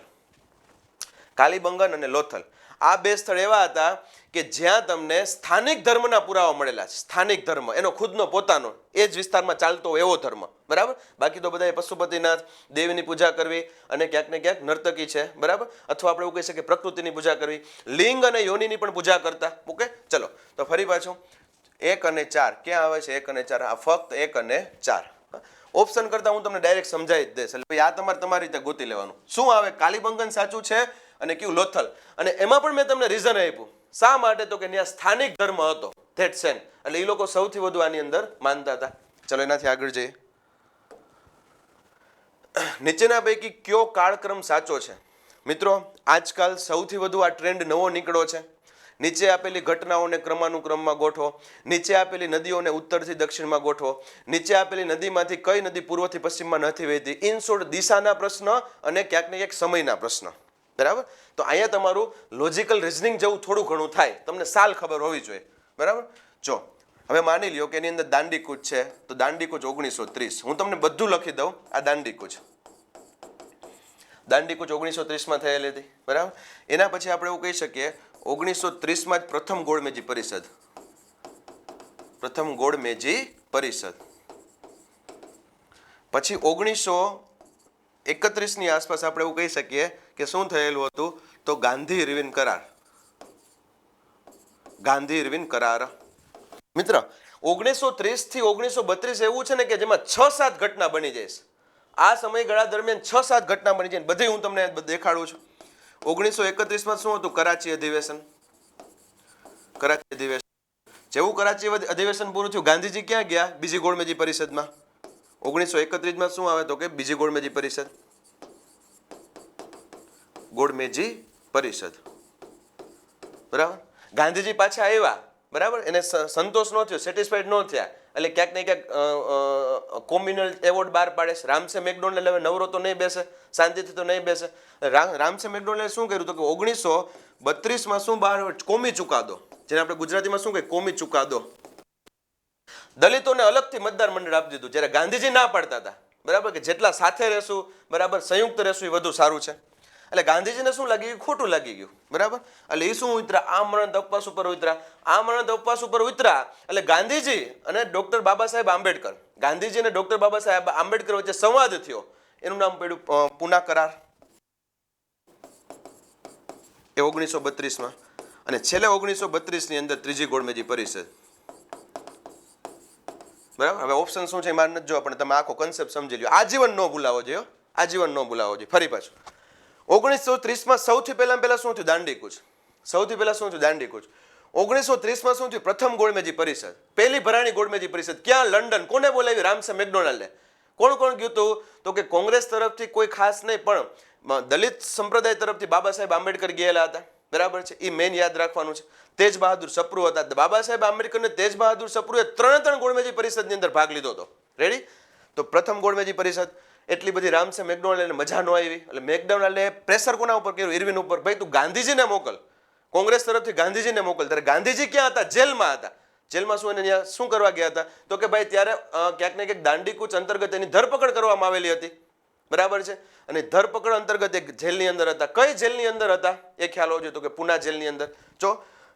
કાલીબંગન અને લોથલ, આ બે સ્થળ એવા હતા કે જ્યાં તમને સ્થાનિક ધર્મના પુરાવા મળેલા છે. સ્થાનિક ધર્મ એનો ખુદનો પોતાનો એ જ વિસ્તારમાં ચાલતો એવો ધર્મ, બરાબર. બાકી તો બધા પશુપતિનાથ, દેવીની પૂજા કરવી અને ક્યાંક ને ક્યાંક નર્તકી છે, બરાબર. અથવા આપણે એવું કહી શકીએ પ્રકૃતિની પૂજા કરવી. લિંગ અને યોનિની પણ પૂજા કરતા. ઓકે, ચલો તો ફરી પાછું 1 અને 4 ક્યાં આવે છે? 1 અને 4, આ ફક્ત 1 અને 4. ઓપ્શન કરતા હું તમને ડાયરેક્ટ સમજાવી જ દઈશ. એટલે આ તમારે તમારી રીતે ગોતી લેવાનું. શું આવે? કાલીબંગન સાચું છે અને કયું? લોથલ. અને એમાં પણ મેં તમને રીઝન આપ્યું. શા માટે? તો કે ત્યાં સ્થાનિક ધર્મ હતો, ધેટ સેન. એટલે એ લોકો સૌથી વધુ આની અંદર માનતા હતા. ચલો એનાથી આગળ જઈએ. નીચેના પૈકી કયો કાળક્રમ સાચો છે? મિત્રો આજકાલ સૌથી વધુ આ ટ્રેન્ડ નવો નીકળ્યો છે. નીચે આપેલી ઘટનાઓને ક્રમાનુક્રમમાં ગોઠવો. નીચે આપેલી નદીઓને ઉત્તરથી દક્ષિણમાં ગોઠવો. નીચે આપેલી નદીમાંથી કઈ નદી પૂર્વથી પશ્ચિમમાં નથી વહેતી? ઇન શોર્ટ દિશાના પ્રશ્ન અને ક્યાંક ને ક્યાંક સમયના પ્રશ્ન, બરાબર. તો અહીંયા તમારું લોજિકલ રિઝનિંગ જેવું થોડું ઘણું થાય. તમને સાલ ખબર હોવી જોઈએ, બરાબર. જો હવે માની લ્યો કે એની અંદર દાંડીકૂચ છે, તો દાંડીકૂચ 1930. હું તમને બધું લખી દઉં. આ દાંડીકૂચ 1930માં થયેલી હતી, બરાબર. એના પછી આપણે એવું કહી શકીએ 1930માં જ પ્રથમ ગોળમેજી પરિષદ, પછી 1931ની આસપાસ આપણે એવું કહી શકીએ કે શું થયેલું હતું, તો ગાંધી ઇરવિન કરાર. મિત્ર 1930 થી 1932 એવું છે ને કે જેમાં 6-7 ઘટના બની જાય. આ સમયગાળા દરમિયાન 6-7 ઘટના બની જાય, બધી હું તમને દેખાડું છું. 1931માં શું હતું? કરાચી અધિવેશન. જેવું કરાચી અધિવેશન પૂરું થયું, ગાંધીજી ક્યાં ગયા? બીજી ગોળમેજી પરિષદમાં. 1931માં શું આવે તો કે બીજી ગોળમેજી પરિષદ, બરાબર. ગાંધીજી પાછા આવ્યા, બરાબર. એને સંતોષ ન થયો, સેટિસ્ફાઈડ ન થયા, એટલે ક્યાંક ને ક્યાંક કોમ્યુનલ એવોર્ડ બહાર પાડે. રામસે મેકડોનલ્ડ હવે નવરો તો નહીં બેસે, શાંતિથી તો નહીં બેસે. રામસે મેકડોનલ્ડે શું કર્યું? તો કે 1932માં શું બહાર? કોમી ચુકાદો, જેને આપણે ગુજરાતીમાં શું કહીએ? કોમી ચુકાદો. દલિતોને અલગથી મતદાર મંડળ આપી દીધું, જ્યારે ગાંધીજી ના પાડતા હતા, બરાબર, કે જેટલા સાથે રહેશું, બરાબર, સંયુક્ત રહેશું એ વધુ સારું છે. એટલે ગાંધીજીને શું લાગી ગયું? ખોટું લાગી ગયું, બરાબર. એટલે એ શું ઉતરા? આમરણ ઉપવાસ ઉપર ઉતરા. એટલે ગાંધીજી અને ડોક્ટર બાબા સાહેબ આંબેડકર, ગાંધીજી અને ડોક્ટર બાબા સાહેબ આંબેડકર વચ્ચે સંવાદ થયો. એનું નામ પડ્યું પૂના કરાર, એ 1932માં. અને છેલ્લે 1932ની અંદર ત્રીજી ગોળમેજી પરિષદ, બરાબર. હવે ઓપ્શન શું છે મારે નથી જોવા, પણ તમે આખો કન્સેપ્ટ સમજી લો. આજીવન ન ભૂલાવો જોઈએ, ફરી પાછું 1930માં સૌથી પહેલા શું થયું? દાંડીકૂચ. 1930માં શું થયું? પ્રથમ ગોળમેજી પરિષદ, પહેલી ભરાણી ગોળમેજી પરિષદ. ક્યાં? લંડન. કોને બોલાવી? રામસે મેકડોનલ્ડે. કોણ ગયું હતું? તો કે કોંગ્રેસ તરફથી કોઈ ખાસ નહીં, પણ દલિત સંપ્રદાય તરફથી બાબા સાહેબ આંબેડકર ગયેલા હતા, બરાબર છે. એ મેન યાદ રાખવાનું છે. તેજ બહાદુર સપ્રુ હતા. બાબા સાહેબ આંબેડકર ને તેજ બહાદુર સપ્રુએ ત્રણ ગોળમેજી પરિષદની અંદર ભાગ લીધો હતો. રેડી? તો પ્રથમ ગોળમેજી પરિષદ. એટલી બધી રામસે મેકડોનલ્ડને મજા ન આવી, એટલે મેકડોનલ્ડે પ્રેશર કોના ઉપર કર્યું? ઇરવિન ઉપર. ભાઈ તું ગાંધીજીને મોકલ, કોંગ્રેસ તરફથી ગાંધીજીને મોકલ. ત્યારે ગાંધીજી ક્યાં હતા? જેલમાં હતા. જેલમાં શું એને ત્યાં શું કરવા ગયા હતા? તો કે ભાઈ ત્યારે ક્યાંક ને ક્યાંક દાંડીકૂચ અંતર્ગત એની ધરપકડ કરવામાં આવેલી હતી, બરાબર છે. અને ધરપકડ અંતર્ગત એક જેલની અંદર હતા. કઈ જેલની અંદર હતા એ ખ્યાલ હોવો જોઈએ, તો કે પૂના જેલની અંદર. જો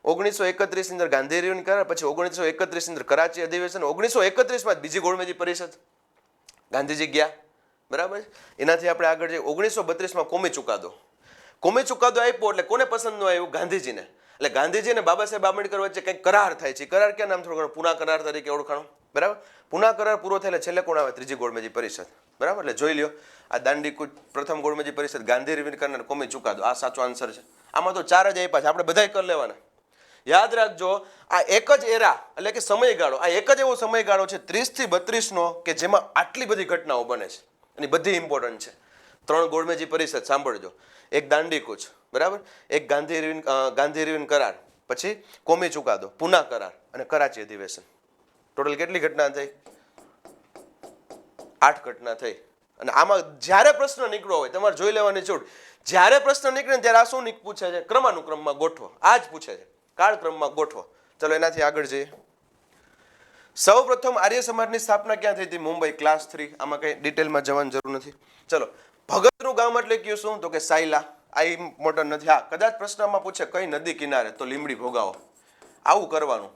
1931 ની અંદર ગાંધી ઇરવિન કરાર, પછી 1931 ની અંદર કરાચી અધિવેશન, 1931માં બીજી ગોળમેજી પરિષદ, ગાંધીજી ગયા, બરાબર. એનાથી આપણે આગળ જઈએ 1932માં કોમી ચુકાદો આપ્યો. એટલે કોને પસંદ ન આવ્યું? ગાંધીજીને. એટલે ગાંધીજી અને બાબા સાહેબ આંબેડકર વચ્ચે કંઈક કરાર થાય છે. કરાર ક્યાં નામ થોડું પૂના કરાર તરીકે ઓળખાણો, બરાબર. પૂના કરાર પૂરો થયેલા છેલ્લે કોણ આવે? ત્રીજી ગોળમેજી પરિષદ, બરાબર. એટલે જોઈ લ્યો, આ દાંડીકૂચ, પ્રથમ ગોળમેજી પરિષદ, ગાંધી ઇરવિન કરાર, કોમી ચુકાદો. આ સાચો આન્સર છે. આમાં તો 4 જ આપ્યા છે, આપણે બધાય કરી લેવાના. યાદ રાખજો, આ એક જ એરા, એટલે કે સમયગાળો, આ એક જ એવો સમયગાળો છે 30 થી 32નો કે જેમાં આટલી બધી ઘટનાઓ બને છે, અને બધી ઇમ્પોર્ટન્ટ છે. 3 ગોળમેજી પરિષદ સાંભળજો, એક દાંડીકૂચ, બરાબર, એક ગાંધી ઇરવિન કરાર, પછી કોમી ચુકાદો, પૂના કરાર અને કરાચી અધિવેશન. ટોટલ કેટલી ઘટના થઈ? 8 ઘટના થઈ. અને આમાં જ્યારે પ્રશ્ન નીકળ્યો હોય, તમારે જોઈ લેવાની છૂટ, જ્યારે પ્રશ્ન નીકળે ત્યારે આ શું પૂછે છે? ક્રમાનુક્રમમાં ગોઠવો. આ જ પૂછે છે, કાળક્રમમાં ગોઠવો. ચલો એનાથી આગળ જઈએ. સૌ પ્રથમ આર્ય સમાજની સ્થાપના ક્યાં થઈ હતી? મુંબઈ. ક્લાસ 3. આમાં કઈ ડિટેલમાં જવાની જરૂર નથી. ચલો, ભગતનું ગામ એટલે કયું શું? તો કે સાયલા. આ ઇમ્પોર્ટન્ટ નથી. હા, કદાચ પ્રશ્નમાં પૂછે કઈ નદી કિનારે, તો લીમડી ભોગાવો. આવું કરવાનું.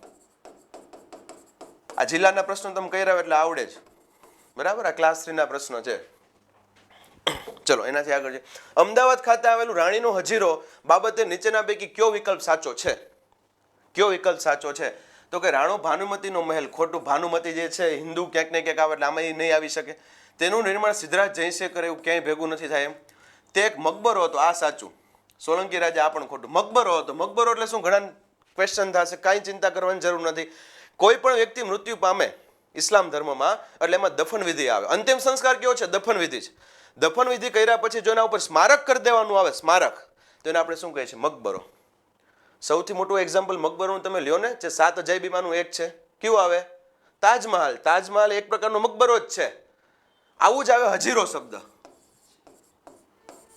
આ જિલ્લાના પ્રશ્નો તમે કર્યા એટલે આવડે જ, બરાબર. આ ક્લાસ 3 ના પ્રશ્નો છે. ચલો એનાથી આગળ જઈએ. અમદાવાદ ખાતે આવેલું રાણીનો હજીરો બાબતે નીચેના પૈકી કયો વિકલ્પ સાચો છે? તો કે રાણો ભાનુમતીનો મહેલ. ખોટું. ભાનુમતી જે છે હિન્દુ ક્યાંક ને ક્યાંક આવે, એટલે આમાં એ નહીં આવી શકે. તેનું નિર્માણ સિદ્ધરાજ જયસિંહે કરે, એવું ક્યાંય ભેગું નથી થાય એમ. તે એક મકબરો હતો. આ સાચું. સોલંકી રાજા. આ પણ ખોટું. મકબરો હતો. મકબરો એટલે શું? ઘણા ક્વેશ્ચન થશે, કાંઈ ચિંતા કરવાની જરૂર નથી. કોઈ પણ વ્યક્તિ મૃત્યુ પામે ઇસ્લામ ધર્મમાં, એટલે એમાં દફન વિધિ આવે. અંતિમ સંસ્કાર કેવો છે? દફન વિધિ છે. દફન વિધિ કર્યા પછી જો એના ઉપર સ્મારક કરી દેવાનું આવે, સ્મારક, તો એને આપણે શું કહીએ છીએ? મકબરો. સૌથી મોટું એક્ઝામ્પલ મકબરોનું તમે લ્યો ને, જે 7 અજાયબીમાંનું એક છે. કયું આવે? તાજમહાલ. તાજમહાલ એક પ્રકારનો મકબરો જ છે. આવું જ આવે હજીરો શબ્દ,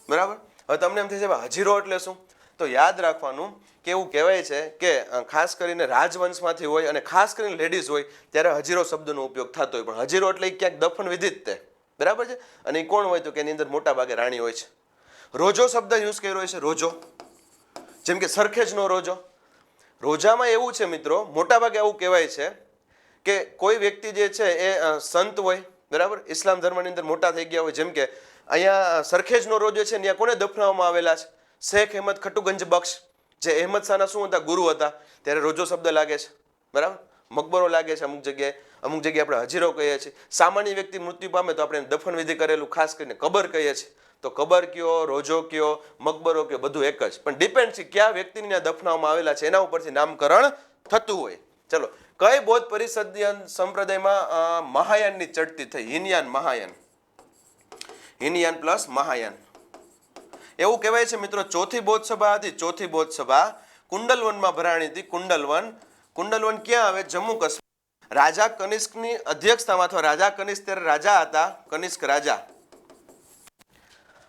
બરાબર. હવે તમને એમ થશે હજીરો એટલે શું? તો યાદ રાખવાનું કે એવું કહેવાય છે કે ખાસ કરીને રાજવંશમાંથી હોય અને ખાસ કરીને લેડીઝ હોય ત્યારે હજીરો શબ્દનો ઉપયોગ થતો હોય, પણ હજીરો એટલે ક્યાંક દફન વિધિ જ તે, બરાબર છે. અને એ કોણ હોય તો કે એની અંદર મોટા ભાગે રાણી હોય છે. રોજો શબ્દ યુઝ કર્યો હોય છે, રોજો, જેમ કે સરખેજનો રોજો. રોજામાં એવું છે મિત્રો, મોટા ભાગે એવું કહેવાય છે કે કોઈ વ્યક્તિ જે છે એ સંત હોય, બરાબર, ઇસ્લામ ધર્મની અંદર મોટા થઈ ગયા હોય. જેમ કે અહીંયા સરખેજનો રોજો છે, ત્યાં કોને દફનાવવામાં આવેલા છે? શેખ અહેમદ ખટુગંજ બક્ષ, જે અહેમદ શાહના શું હતા? ગુરુ હતા. ત્યારે રોજો શબ્દ લાગે છે, બરાબર. મકબરો લાગે છે અમુક જગ્યાએ આપણે હજીરો કહીએ છીએ. સામાન્ય વ્યક્તિ મૃત્યુ પામે તો આપણે દફન વિધિ કરેલું ખાસ કરીને કબર કહીએ છીએ. તો કબર કયો, રોજો કયો, મકબરો કયો, બધું એક જ, પણ ડિપેન્ડ છે કયા વ્યક્તિને ત્યાં દફનાવવામાં આવેલા છે એના ઉપરથી નામકરણ થતું હોય. ચલો, કઈ બૌદ્ધ પરિષદ સંપ્રદાયમાં મહાયાનની ચડતી થઈ? હિનયાન, મહાયાન. હિનયાન પ્લસ મહાયાન. એવું કહેવાય છે મિત્રો, ચોથી બૌદ્ધ સભા હતી. ચોથી બૌદ્ધ સભા કુંડલવનમાં ભરાણી હતી. કુંડલવન ક્યાં આવે? જમ્મુ કાશ્મીર. રાજા કનિષ્કની અધ્યક્ષતામાં, અથવા રાજા કનિષ્ક ત્યારે રાજા હતા, કનિષ્ક રાજા.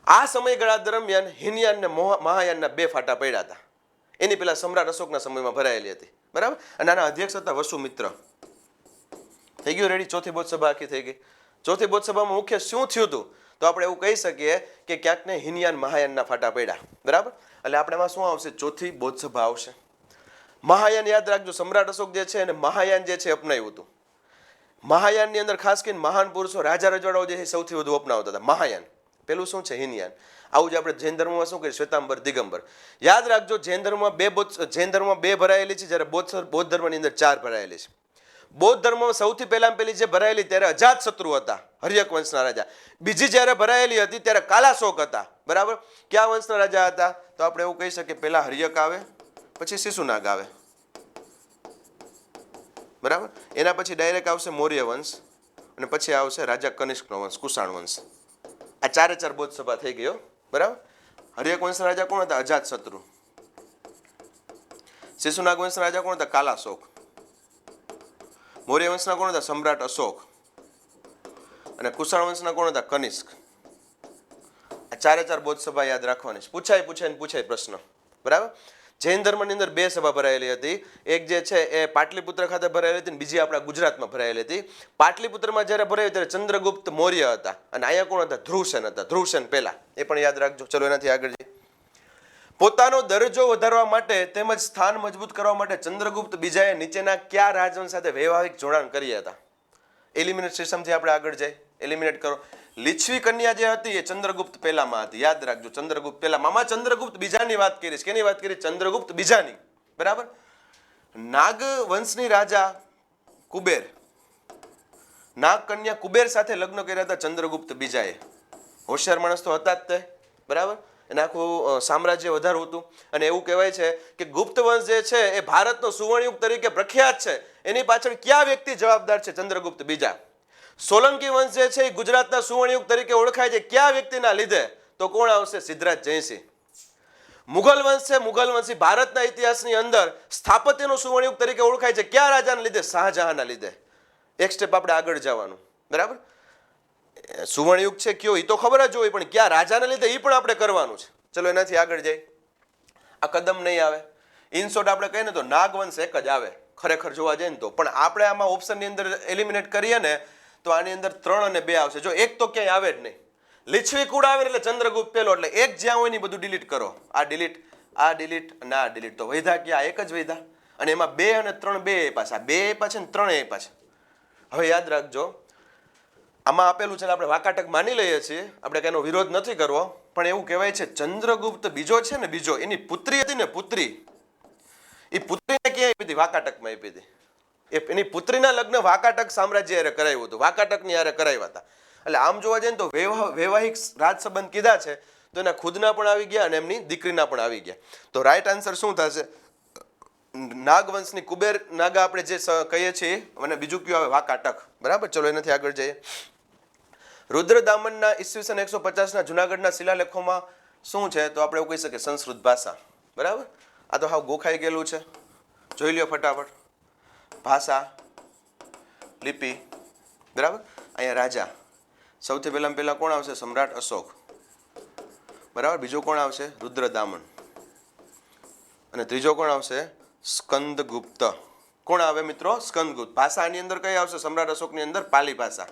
આ સમયગાળા દરમિયાન હિનયાન અને મહાયાનના બે ફાટા પડ્યા હતા. એની પેલા સમ્રાટ અશોકના સમયમાં ભરાયેલી હતી, બરાબર. અને આના અધ્યક્ષ હતા વસુમિત્ર. થઈ ગયું રેડી? ચોથી બૌદ્ધ સભા આખી થઈ ગઈ. ચોથી બૌદ્ધ સભામાં મુખ્ય શું થયું હતું? તો આપણે એવું કહી શકીએ કે ક્યાંક ને હિનયાન મહાયાનના ફાટા પડ્યા, બરાબર. એટલે આપણે એમાં શું આવશે? ચોથી બૌદ્ધ સભા આવશે. મહાયાન યાદ રાખજો, સમ્રાટ અશોક જે છે અને મહાયાન જે છે અપનાવ્યું હતું. મહાયાનની અંદર ખાસ કરીને મહાન પુરુષો, રાજા રજવાડાઓ જે છે સૌથી વધુ અપનાવતા હતા. મહાયાન પેલું શું છે? હિનયાન. આવું જ આપણે જૈન ધર્મમાં શું કરીએ? શ્વેતાંબર, દિગંબર. યાદ રાખજો, જૈન ધર્મમાં બે ભરાયેલી છે, જ્યારે બૌદ્ધ ધર્મની અંદર 4 ભરાયેલી છે. બૌદ્ધ ધર્મમાં સૌથી પહેલી જે ભરાયેલી ત્યારે અજાતશત્રુ હતા, હર્યક વંશના રાજા. બીજી જ્યારે ભરાયેલી હતી ત્યારે કાલાશોક હતા, બરાબર. કયા વંશના રાજા હતા? તો આપણે એવું કહી શકીએ પહેલા હર્યક આવે, પછી શિશુનાગ આવે, બરાબર. એના પછી ડાયરેક્ટ આવશે મૌર્ય વંશ, અને પછી આવશે રાજા કનિષ્કનો વંશ, કુષાણ વંશ. આ 4 બૌદ્ધ સભા થઈ ગયો, બરાબર. હર્યક વંશના રાજા કોણ હતા? અજાતશત્રુ. શિશુનાગ વંશના રાજા કોણ હતા? કાલાશોક. મૌર્ય વંશના કોણ હતા? સમ્રાટ અશોક. અને કુષાણ વંશના કોણ હતા? કનિષ્ક. આ 4 બૌદ્ધ સભા યાદ રાખવાની છે. પૂછાય પ્રશ્ન, બરાબર. જૈન ધર્મની અંદર 2 સભા ભરાયેલી હતી. એક જે છે એ પાટલીપુત્ર ખાતે ભરાયેલી હતી, અને બીજી આપણા ગુજરાતમાં ભરાયેલી હતી. પાટલીપુત્રમાં જ્યારે ભરાયું ત્યારે ચંદ્રગુપ્ત મૌર્ય હતા, અને અહીંયા કોણ હતા? ધ્રુવસેન હતા. ધ્રુવસેન પહેલા, એ પણ યાદ રાખજો. ચલો એનાથી આગળ જઈએ. પોતાનો દરજ્જો વધારવા માટે તેમજ સ્થાન મજબૂત કરવા માટે ચંદ્રગુપ્ત બીજાએ નીચેના કયા રાજવંશ સાથે વૈવાહિક જોડાણ કર્યા હતા? એલિમિનેટ સિસ્ટમથી આપણે આગળ જઈએ. એલિમિનેટ કરો. લીછવી કન્યા જે હતી એ ચંદ્રગુપ્ત પહેલામાં હતી. યાદ રાખજો, ચંદ્રગુપ્ત પહેલા. મામા ચંદ્રગુપ્ત બીજાની વાત કરીશ. કેની વાત કરી? ચંદ્રગુપ્ત બીજાની, બરાબર. નાગ વંશની રાજા કુબેર, નાગ કન્યા કુબેર સાથે લગ્ન કર્યા હતા ચંદ્રગુપ્ત બીજાએ. હોશિયાર માણસ તો હતા જ તે, બરાબર. એને આખું સામ્રાજ્ય વધારવું હતું. અને એવું કહેવાય છે કે ગુપ્ત વંશ જે છે એ ભારતનો સુવર્ણયુગ તરીકે પ્રખ્યાત છે. એની પાછળ કયા વ્યક્તિ જવાબદાર છે? ચંદ્રગુપ્ત બીજા. સોલંકી વંશ જે છે એ ગુજરાતના સુવર્ણયુગ તરીકે ઓળખાય છે કયા વ્યક્તિના લીધે? તો કોણ આવશે? સિદ્ધરાજ જયસિંહ. મુઘલ વંશ છે, મુઘલ વંશી ભારતના ઇતિહાસની અંદર સ્થાપત્યનો સુવર્ણયુગ તરીકે ઓળખાય છે કયા રાજાના લીધે? શાહજહાંના લીધે. એક સ્ટેપ આપણે આગળ જવાનું, બરાબર. સુવર્ણયુગ છે કયો એ તો ખબર જ હોય, પણ કયા રાજાના લીધે એ પણ આપણે કરવાનું છે. ચલો એનાથી આગળ જઈએ. આ કદમ નહીં આવે. ઇન શોર્ટ આપણે કહીએ ને તો નાગવંશ એક જ આવે ખરેખર જોવા જઈએ ને તો, પણ આપણે આમાં ઓપ્શનની અંદર એલિમિનેટ કરીએ ને તો આની અંદર 3 અને 2 આવશે. જો એક તો ક્યાંય આવે જ નહીં. લીછવી કુળ આવે એટલે ચંદ્રગુપ્ત પહેલો, એટલે એક જ્યાં હોય ને બધું ડિલીટ કરો. આ ડિલીટ, આ ડિલીટ અને આ ડિલીટ. તો વૈધા ક્યાં? એક જ વૈધા. અને એમાં 2 અને 3 બે પાછા, 2 પાછા ને 3 પાછા. હવે યાદ રાખજો, આમાં આપેલું છે આપણે વાકાટક માની લઈએ છીએ, આપણે કઈનો વિરોધ નથી કરવો, પણ એવું કહેવાય છે ચંદ્રગુપ્ત બીજો છે ને, બીજો એની પુત્રી હતી ને, પુત્રી, એ પુત્રીને ક્યાં આપી હતી? વાકાટકમાં આપી હતી. એની પુત્રીના લગ્ન વાકાટક સામ્રાજ્ય હારે કરાવ્યું હતું, વાકાટકની હારે કરાવ્યા હતા. એટલે આમ જોવા જઈએ તો વૈવાહિક રાજ સંબંધ કીધા છે તો એના ખુદના પણ આવી ગયા અને એમની દીકરીના પણ આવી ગયા. તો રાઈટ આન્સર શું થશે? નાગવંશની કુબેર નાગા આપણે જે કહીએ છીએ, અને બીજું કયું આવે? વાકાટક, બરાબર. ચલો એનાથી આગળ જઈએ. રુદ્રદામનના ઈસવીસન 150ના જુનાગઢના શિલાલેખોમાં શું છે? તો આપણે એવું કહી શકીએ સંસ્કૃત ભાષા, બરાબર. આ તો હાવ ગોખાઈ ગયેલું છે, જોઈ લ્યો ફટાફટ. ભાષા, લિપિ, બરાબર. અહીંયા રાજા સૌથી પહેલા કોણ આવશે? સમ્રાટ અશોક, બરાબર. બીજું કોણ આવશે? રુદ્રદામન. અને ત્રીજો કોણ આવશે? સ્કંદગુપ્ત. કોણ આવે મિત્રો? સ્કંદગુપ્ત. ભાષાની અંદર કઈ આવશે? સમ્રાટ અશોકની અંદર પાલી ભાષા,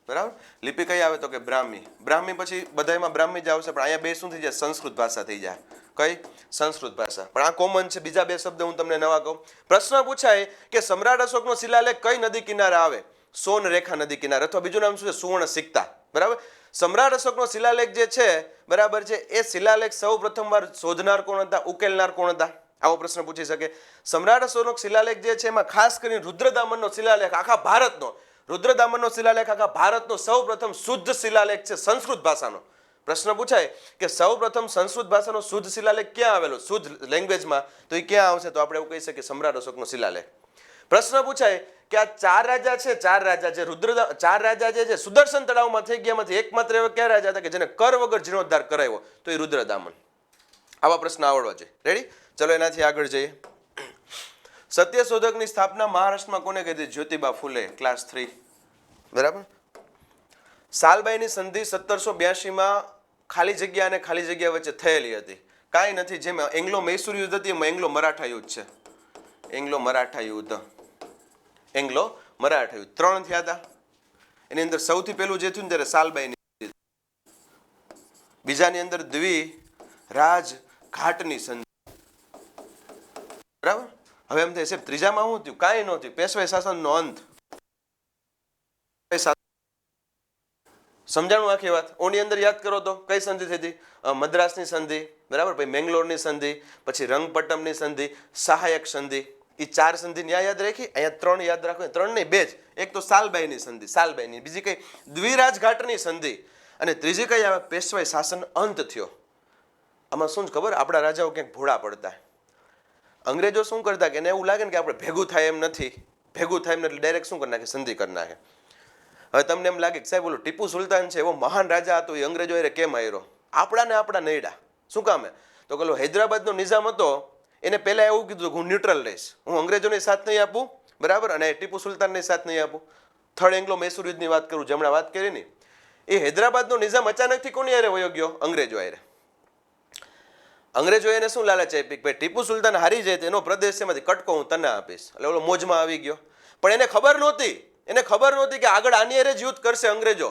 બરાબર. લિપિ કઈ આવે તો કે બ્રાહ્મી. બ્રાહ્મી પછી બધામાં બ્રાહ્મી જ આવશે, પણ અહીંયા બે શું થઈ જાય? સંસ્કૃત ભાષા થઈ જાય. કઈ? સંસ્કૃત ભાષા. પણ આ કોમન છે. બીજા બે શબ્દ હું તમને નવા કહું. પ્રશ્ન પૂછાય કે સમ્રાટ અશોકનો શિલાલેખ કઈ નદી કિનારે આવે? સોન રેખા નદી કિનારે, અથવા બીજું નામ શું છે? સુવર્ણ સિક્તા, બરાબર. સમ્રાટ અશોકનો શિલાલેખ જે છે, બરાબર છે, એ શિલાલેખ સૌ પ્રથમવાર શોધનાર કોણ હતા? ઉકેલનાર કોણ હતા? આવો પ્રશ્ન પૂછી શકે. સમ્રાટ અશોકનો શિલાલેખ જે છે એમાં ખાસ કરીને રુદ્રદામનનો શિલાલેખ આખા ભારતનો, રુદ્રદામનનો શિલાલેખ આખા ભારતનો સૌ પ્રથમ શુદ્ધ શિલાલેખ છે સંસ્કૃત ભાષાનો. પ્રશ્ન પૂછાય કે સૌ પ્રથમ સંસ્કૃત ભાષાનો શુદ્ધ શિલાલેખ ક્યાં આવેલો શુદ્ધ લેંગ્વેજમાં, તો એ ક્યાં આવશે? તો આપણે એવું કહી શકીએ સમ્રાટ અશોકનો શિલાલેખ. પ્રશ્ન પૂછાય કે આ ચાર રાજા છે, ચાર રાજા જે છે સુદર્શન તળાવમાં થઈ ગયામાંથી એકમાત્ર એવા કયા રાજા હતા કે જેને કર વગર જીર્ણોદ્ધાર કરાવ્યો? તો એ રુદ્રદામન. આવા પ્રશ્ન આવડવા જોઈએ. રેડી? ચલો એનાથી આગળ જઈએ. સત્યશોધકની સ્થાપના મહારાષ્ટ્રમાં કોને કરી હતી? જ્યોતિબા ફૂલે. ક્લાસ 3, બરાબર. સાલબાઈની સંધિ 1782માં ખાલી જગ્યા અને ખાલી જગ્યા વચ્ચે થયેલી હતી. કાંઈ નથી. જેમ એંગ્લો મૈસૂર યુદ્ધ હતી એમાં એંગ્લો મરાઠા યુદ્ધ છે. એંગ્લો મરાઠા યુદ્ધ 3 થયા હતા. એની અંદર સૌથી પહેલું જે થયું ને ત્યારે સાલબાઈની, બીજાની અંદર દ્વિરાજ ઘાટની સંધિ, બરાબર. હવે એમ થાય છે ત્રીજામાં શું થયું? કાંઈ ન થયું. પેશવાઈ શાસનનો અંત. સમજાણું આખી વાત? ઓની અંદર યાદ કરો તો કઈ સંધિ થઈ હતી? મદ્રાસની સંધિ, બરાબર. પછી મેંગ્લોરની સંધિ, પછી રંગપટ્ટમની સંધિ, સહાયક સંધિ. એ 4 સંધિ ન્યા યાદ રાખી. અહીંયા 3 યાદ રાખો. 3 નહીં, 2 જ. એક તો સાલબાઈની સંધિ, સાલબાઈની. બીજી કઈ? દ્વિરાજ ઘાટની સંધિ. અને ત્રીજી કઈ આવે? પેશવાઈ શાસન અંત થયો. આમાં શું ખબર? આપણા રાજાઓ ક્યાંક ભોળા પડતા. અંગ્રેજો શું કરતા કે એને એવું લાગે ને કે આપણે ભેગું થાય એમ નથી, ભેગું થાય એમ એટલે ડાયરેક્ટ શું કરી નાખે? સંધિ કરી નાખે. હવે તમને એમ લાગે કે સાહેબ ઓલો ટીપુ સુલતાન છે એવો મહાન રાજા હતો, એ અંગ્રેજો એ કેમ આવ્યો? આપણા નડ્યા. શું કામે? તો પેલો હૈદરાબાદનો નિઝામ હતો એને પહેલા એવું કીધું કે હું ન્યુટ્રલ રહીશ, હું અંગ્રેજોને સાથ નહીં આપું, બરાબર, અને ટીપુ સુલતાનને સાથ નહીં આપું. થર્ડ એંગ્લો મૈસૂર યુદ્ધની વાત કરું, જે હમણાં વાત કરી ને, એ હૈદરાબાદનો નિઝામ અચાનકથી કોની હારે વયો ગયો? અંગ્રેજો હારે. અંગ્રેજો એને શું લાલચ આપી? ભાઈ ટીપુ સુલતાન હારી જાય તો એનો પ્રદેશ એમાંથી કટકો હું તને આપીશ. એટલે ઓલો મોજમાં આવી ગયો. પણ એને ખબર નહોતી કે આગળ આની હારે જ યુદ્ધ કરશે અંગ્રેજો,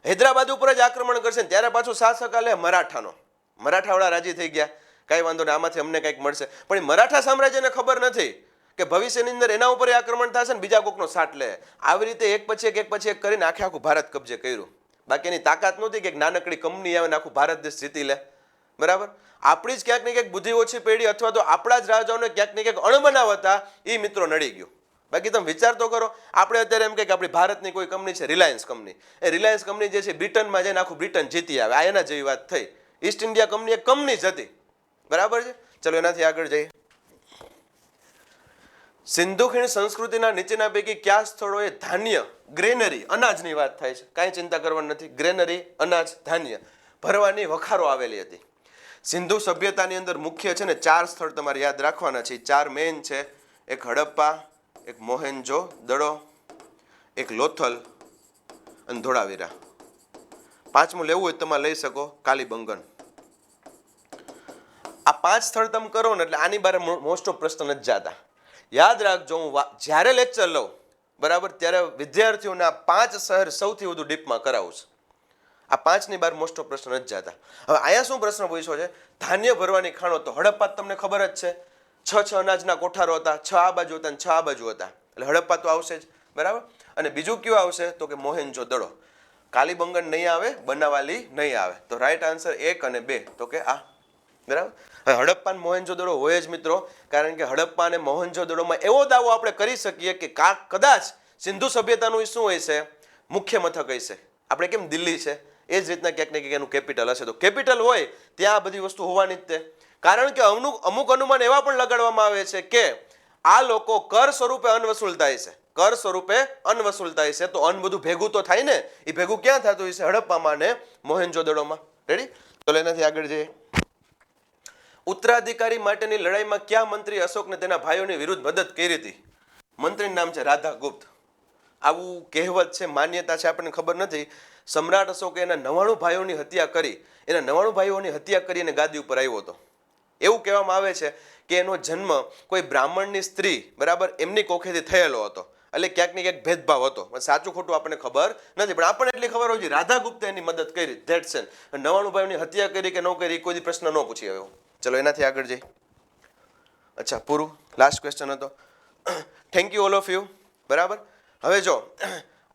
હૈદરાબાદ ઉપર જ આક્રમણ કરશે. ત્યારે પાછું શાસક આલે મરાઠાનો. મરાઠાવાળા રાજી થઈ ગયા, કાંઈ વાંધો નહીં, આમાંથી અમને કંઈક મળશે. પણ એ મરાઠા સામ્રાજ્યને ખબર નથી કે ભવિષ્યની અંદર એના ઉપર આક્રમણ થશે ને બીજા કોકનો સાટ લે. આવી રીતે એક પછી એક કરીને આખું ભારત કબજે કર્યું. બાકી એની તાકાત નહોતી કે નાનકડી કંપની આવે ને આખું ભારત દેશ જીતી લે, બરાબર. આપણી જ ક્યાંક ને ક્યાંક બુદ્ધિ ઓછી પડી, અથવા તો આપણા જ રાજાઓને ક્યાંક ને ક્યાંક અણબનાવ હતા, એ મિત્રો નડી ગયું. બાકી તમે વિચાર તો કરો, આપણે અત્યારે એમ કે આપણી ભારતની કોઈ કંપની છે રિલાયન્સ કંપની, એ રિલાયન્સ કંપની જે છે બ્રિટનમાં જઈને આખું બ્રિટન જીતી આવે, આ એના જેવી વાત થઈ. ઈસ્ટ ઇન્ડિયા કંપની એક કંપની જ હતી, બરાબર છે. ચલો એનાથી આગળ જઈએ. સિંધુ ખીણ સંસ્કૃતિના નીચેના પૈકી કયા સ્થળોએ ધાન્ય, ગ્રેનરી, અનાજની વાત થાય છે? કાંઈ ચિંતા કરવાની નથી. ગ્રેનરી, અનાજ, ધાન્ય ભરવાની વખારો આવેલી હતી. સિંધુ સભ્યતાની અંદર મુખ્ય છે ને 4 સ્થળ તમારે યાદ રાખવાના છે. 4 મેઇન છે. એક હડપ્પા, એક મોહેન્જો દડો, એક લોથલ અને ધોળાવીરા. 5મું લેવું હોય તમારે લઈ શકો, કાલીબંગન. આ 5 સ્થળ તમે કરો ને એટલે આની બારે મોસ્ટ ઓફ પ્રશ્ન નથી જાતા. યાદ રાખજો, હું જ્યારે લેક્ચર લઉં, બરાબર, ત્યારે વિદ્યાર્થીઓને આ 5 શહેર સૌથી વધુ ડીપમાં કરાવું છું. આ 5ની બાર મોસ્ટ ઓફ પ્રશ્ન નથી જાતા. હવે અહીંયા શું પ્રશ્ન પૂછ્યો છે? ધાન્ય ભરવાની ખાણો. તો હડપ્પા તમને ખબર જ છે, 6 અનાજના કોઠારો હતા, 6 આ બાજુ હતા અને 6 આ બાજુ હતા, એટલે હડપ્પા તો આવશે જ, બરાબર. અને બીજું કયું આવશે? તો કે મોહેન્જો દડો. કાલીબંગન નહીં આવે, બનાવાલી નહીં આવે. તો રાઈટ આન્સર 1 અને 2, તો કે આ, બરાબર. હવે હડપ્પા અને મોહેન્જો દડો હોય જ મિત્રો, કારણ કે હડપ્પા અને મોહેન્જો દડોમાં એવો દાવો આપણે કરી શકીએ કે કદાચ સિંધુ સભ્યતાનું શું હોય છે? મુખ્ય મથક હશે. આપણે કેમ દિલ્હી છે, એ જ રીતના ક્યાંક ને ક્યાંક એનું કેપિટલ હશે. તો કેપિટલ હોય ત્યાં આ બધી વસ્તુ હોવાની જ તે. કારણ કે અમુક અનુમાન એવા પણ લગાડવામાં આવે છે કે આ લોકો કર સ્વરૂપે અન્ન વસૂલતા હશે, કર સ્વરૂપે અન્ન વસૂલતા હશે. તો અન્ન બધું ભેગું તો થાય ને, એ ભેગું ક્યાં થતું હશે? હડપ્પામાં ને મોહેન્જો દડોમાં. રેડી? તો એનાથી આગળ જઈએ. ઉત્તરાધિકારી માટેની લડાઈમાં કયા મંત્રી અશોકને તેના ભાઈઓની વિરુદ્ધ મદદ કરી હતી? મંત્રીનું નામ છે રાધાગુપ્ત. આવું કહેવત છે, માન્યતા છે, આપણને ખબર નથી. સમ્રાટ અશોકે એના 99 ભાઈઓની હત્યા કરી, એના 99 ભાઈઓની હત્યા કરી અને ગાદી ઉપર આવ્યો હતો. એવું કહેવામાં આવે છે કે એનો જન્મ કોઈ બ્રાહ્મણની સ્ત્રી બરાબર એમની કોખેથી થયેલો હતો, એટલે ક્યાંક ને ક્યાંક ભેદભાવ હતો. સાચું ખોટું આપણને ખબર નથી, પણ આપણને એટલી ખબર હોય છે રાધા ગુપ્તે એની મદદ કરી. That's N. 99 ભાઈઓની હત્યા કરી કે ન કરી કોઈ પ્રશ્ન ન પૂછી આવ્યો. ચલો એનાથી આગળ જઈ. અચ્છા, પૂરું. લાસ્ટ ક્વેશ્ચન હતો. Thank you all of you. બરાબર. હવે જો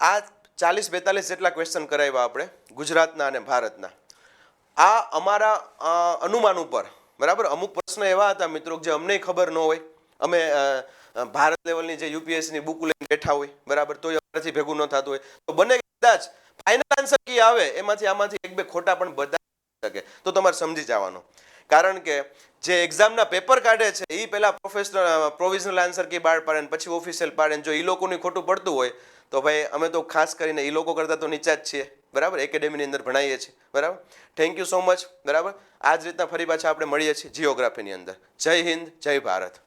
આ 40-42 જેટલા ક્વેશ્ચન કરાવ્યા આપણે ગુજરાતના અને ભારતના. આ અમારા અનુમાન ઉપર બરાબર. અમુક પ્રશ્ન એવા હતા મિત્રો જે અમને ખબર ન હોય, અમે ભારત લેવલની જે યુપીએસસીની બુક લઈને બેઠા હોય બરાબર, તો અમારાથી ભેગું ન થતું હોય, તો બને કદાચ ફાઇનલ આન્સર કી આવે આમાંથી 1-2 ખોટા પણ બધા શકે, તો તમારે સમજી જવાનું. કારણ કે જે એક્ઝામના પેપર કાઢે છે એ પહેલા પ્રોવિઝનલ આન્સર કી બહાર પાડે પછી ઓફિશિયલ પાડે. જો એ લોકોની ખોટું પડતું હોય તો ભાઈ અમે તો ખાસ કરીને એ લોકો કરતાં તો નીચા જ છીએ બરાબર, એકેડેમીની અંદર ભણાવીએ છીએ બરાબર. Thank you so much. બરાબર. આ જ રીતના ફરી પાછા આપણે મળીએ છીએ જીઓગ્રાફીની અંદર. જય હિન્દ, જય ભારત.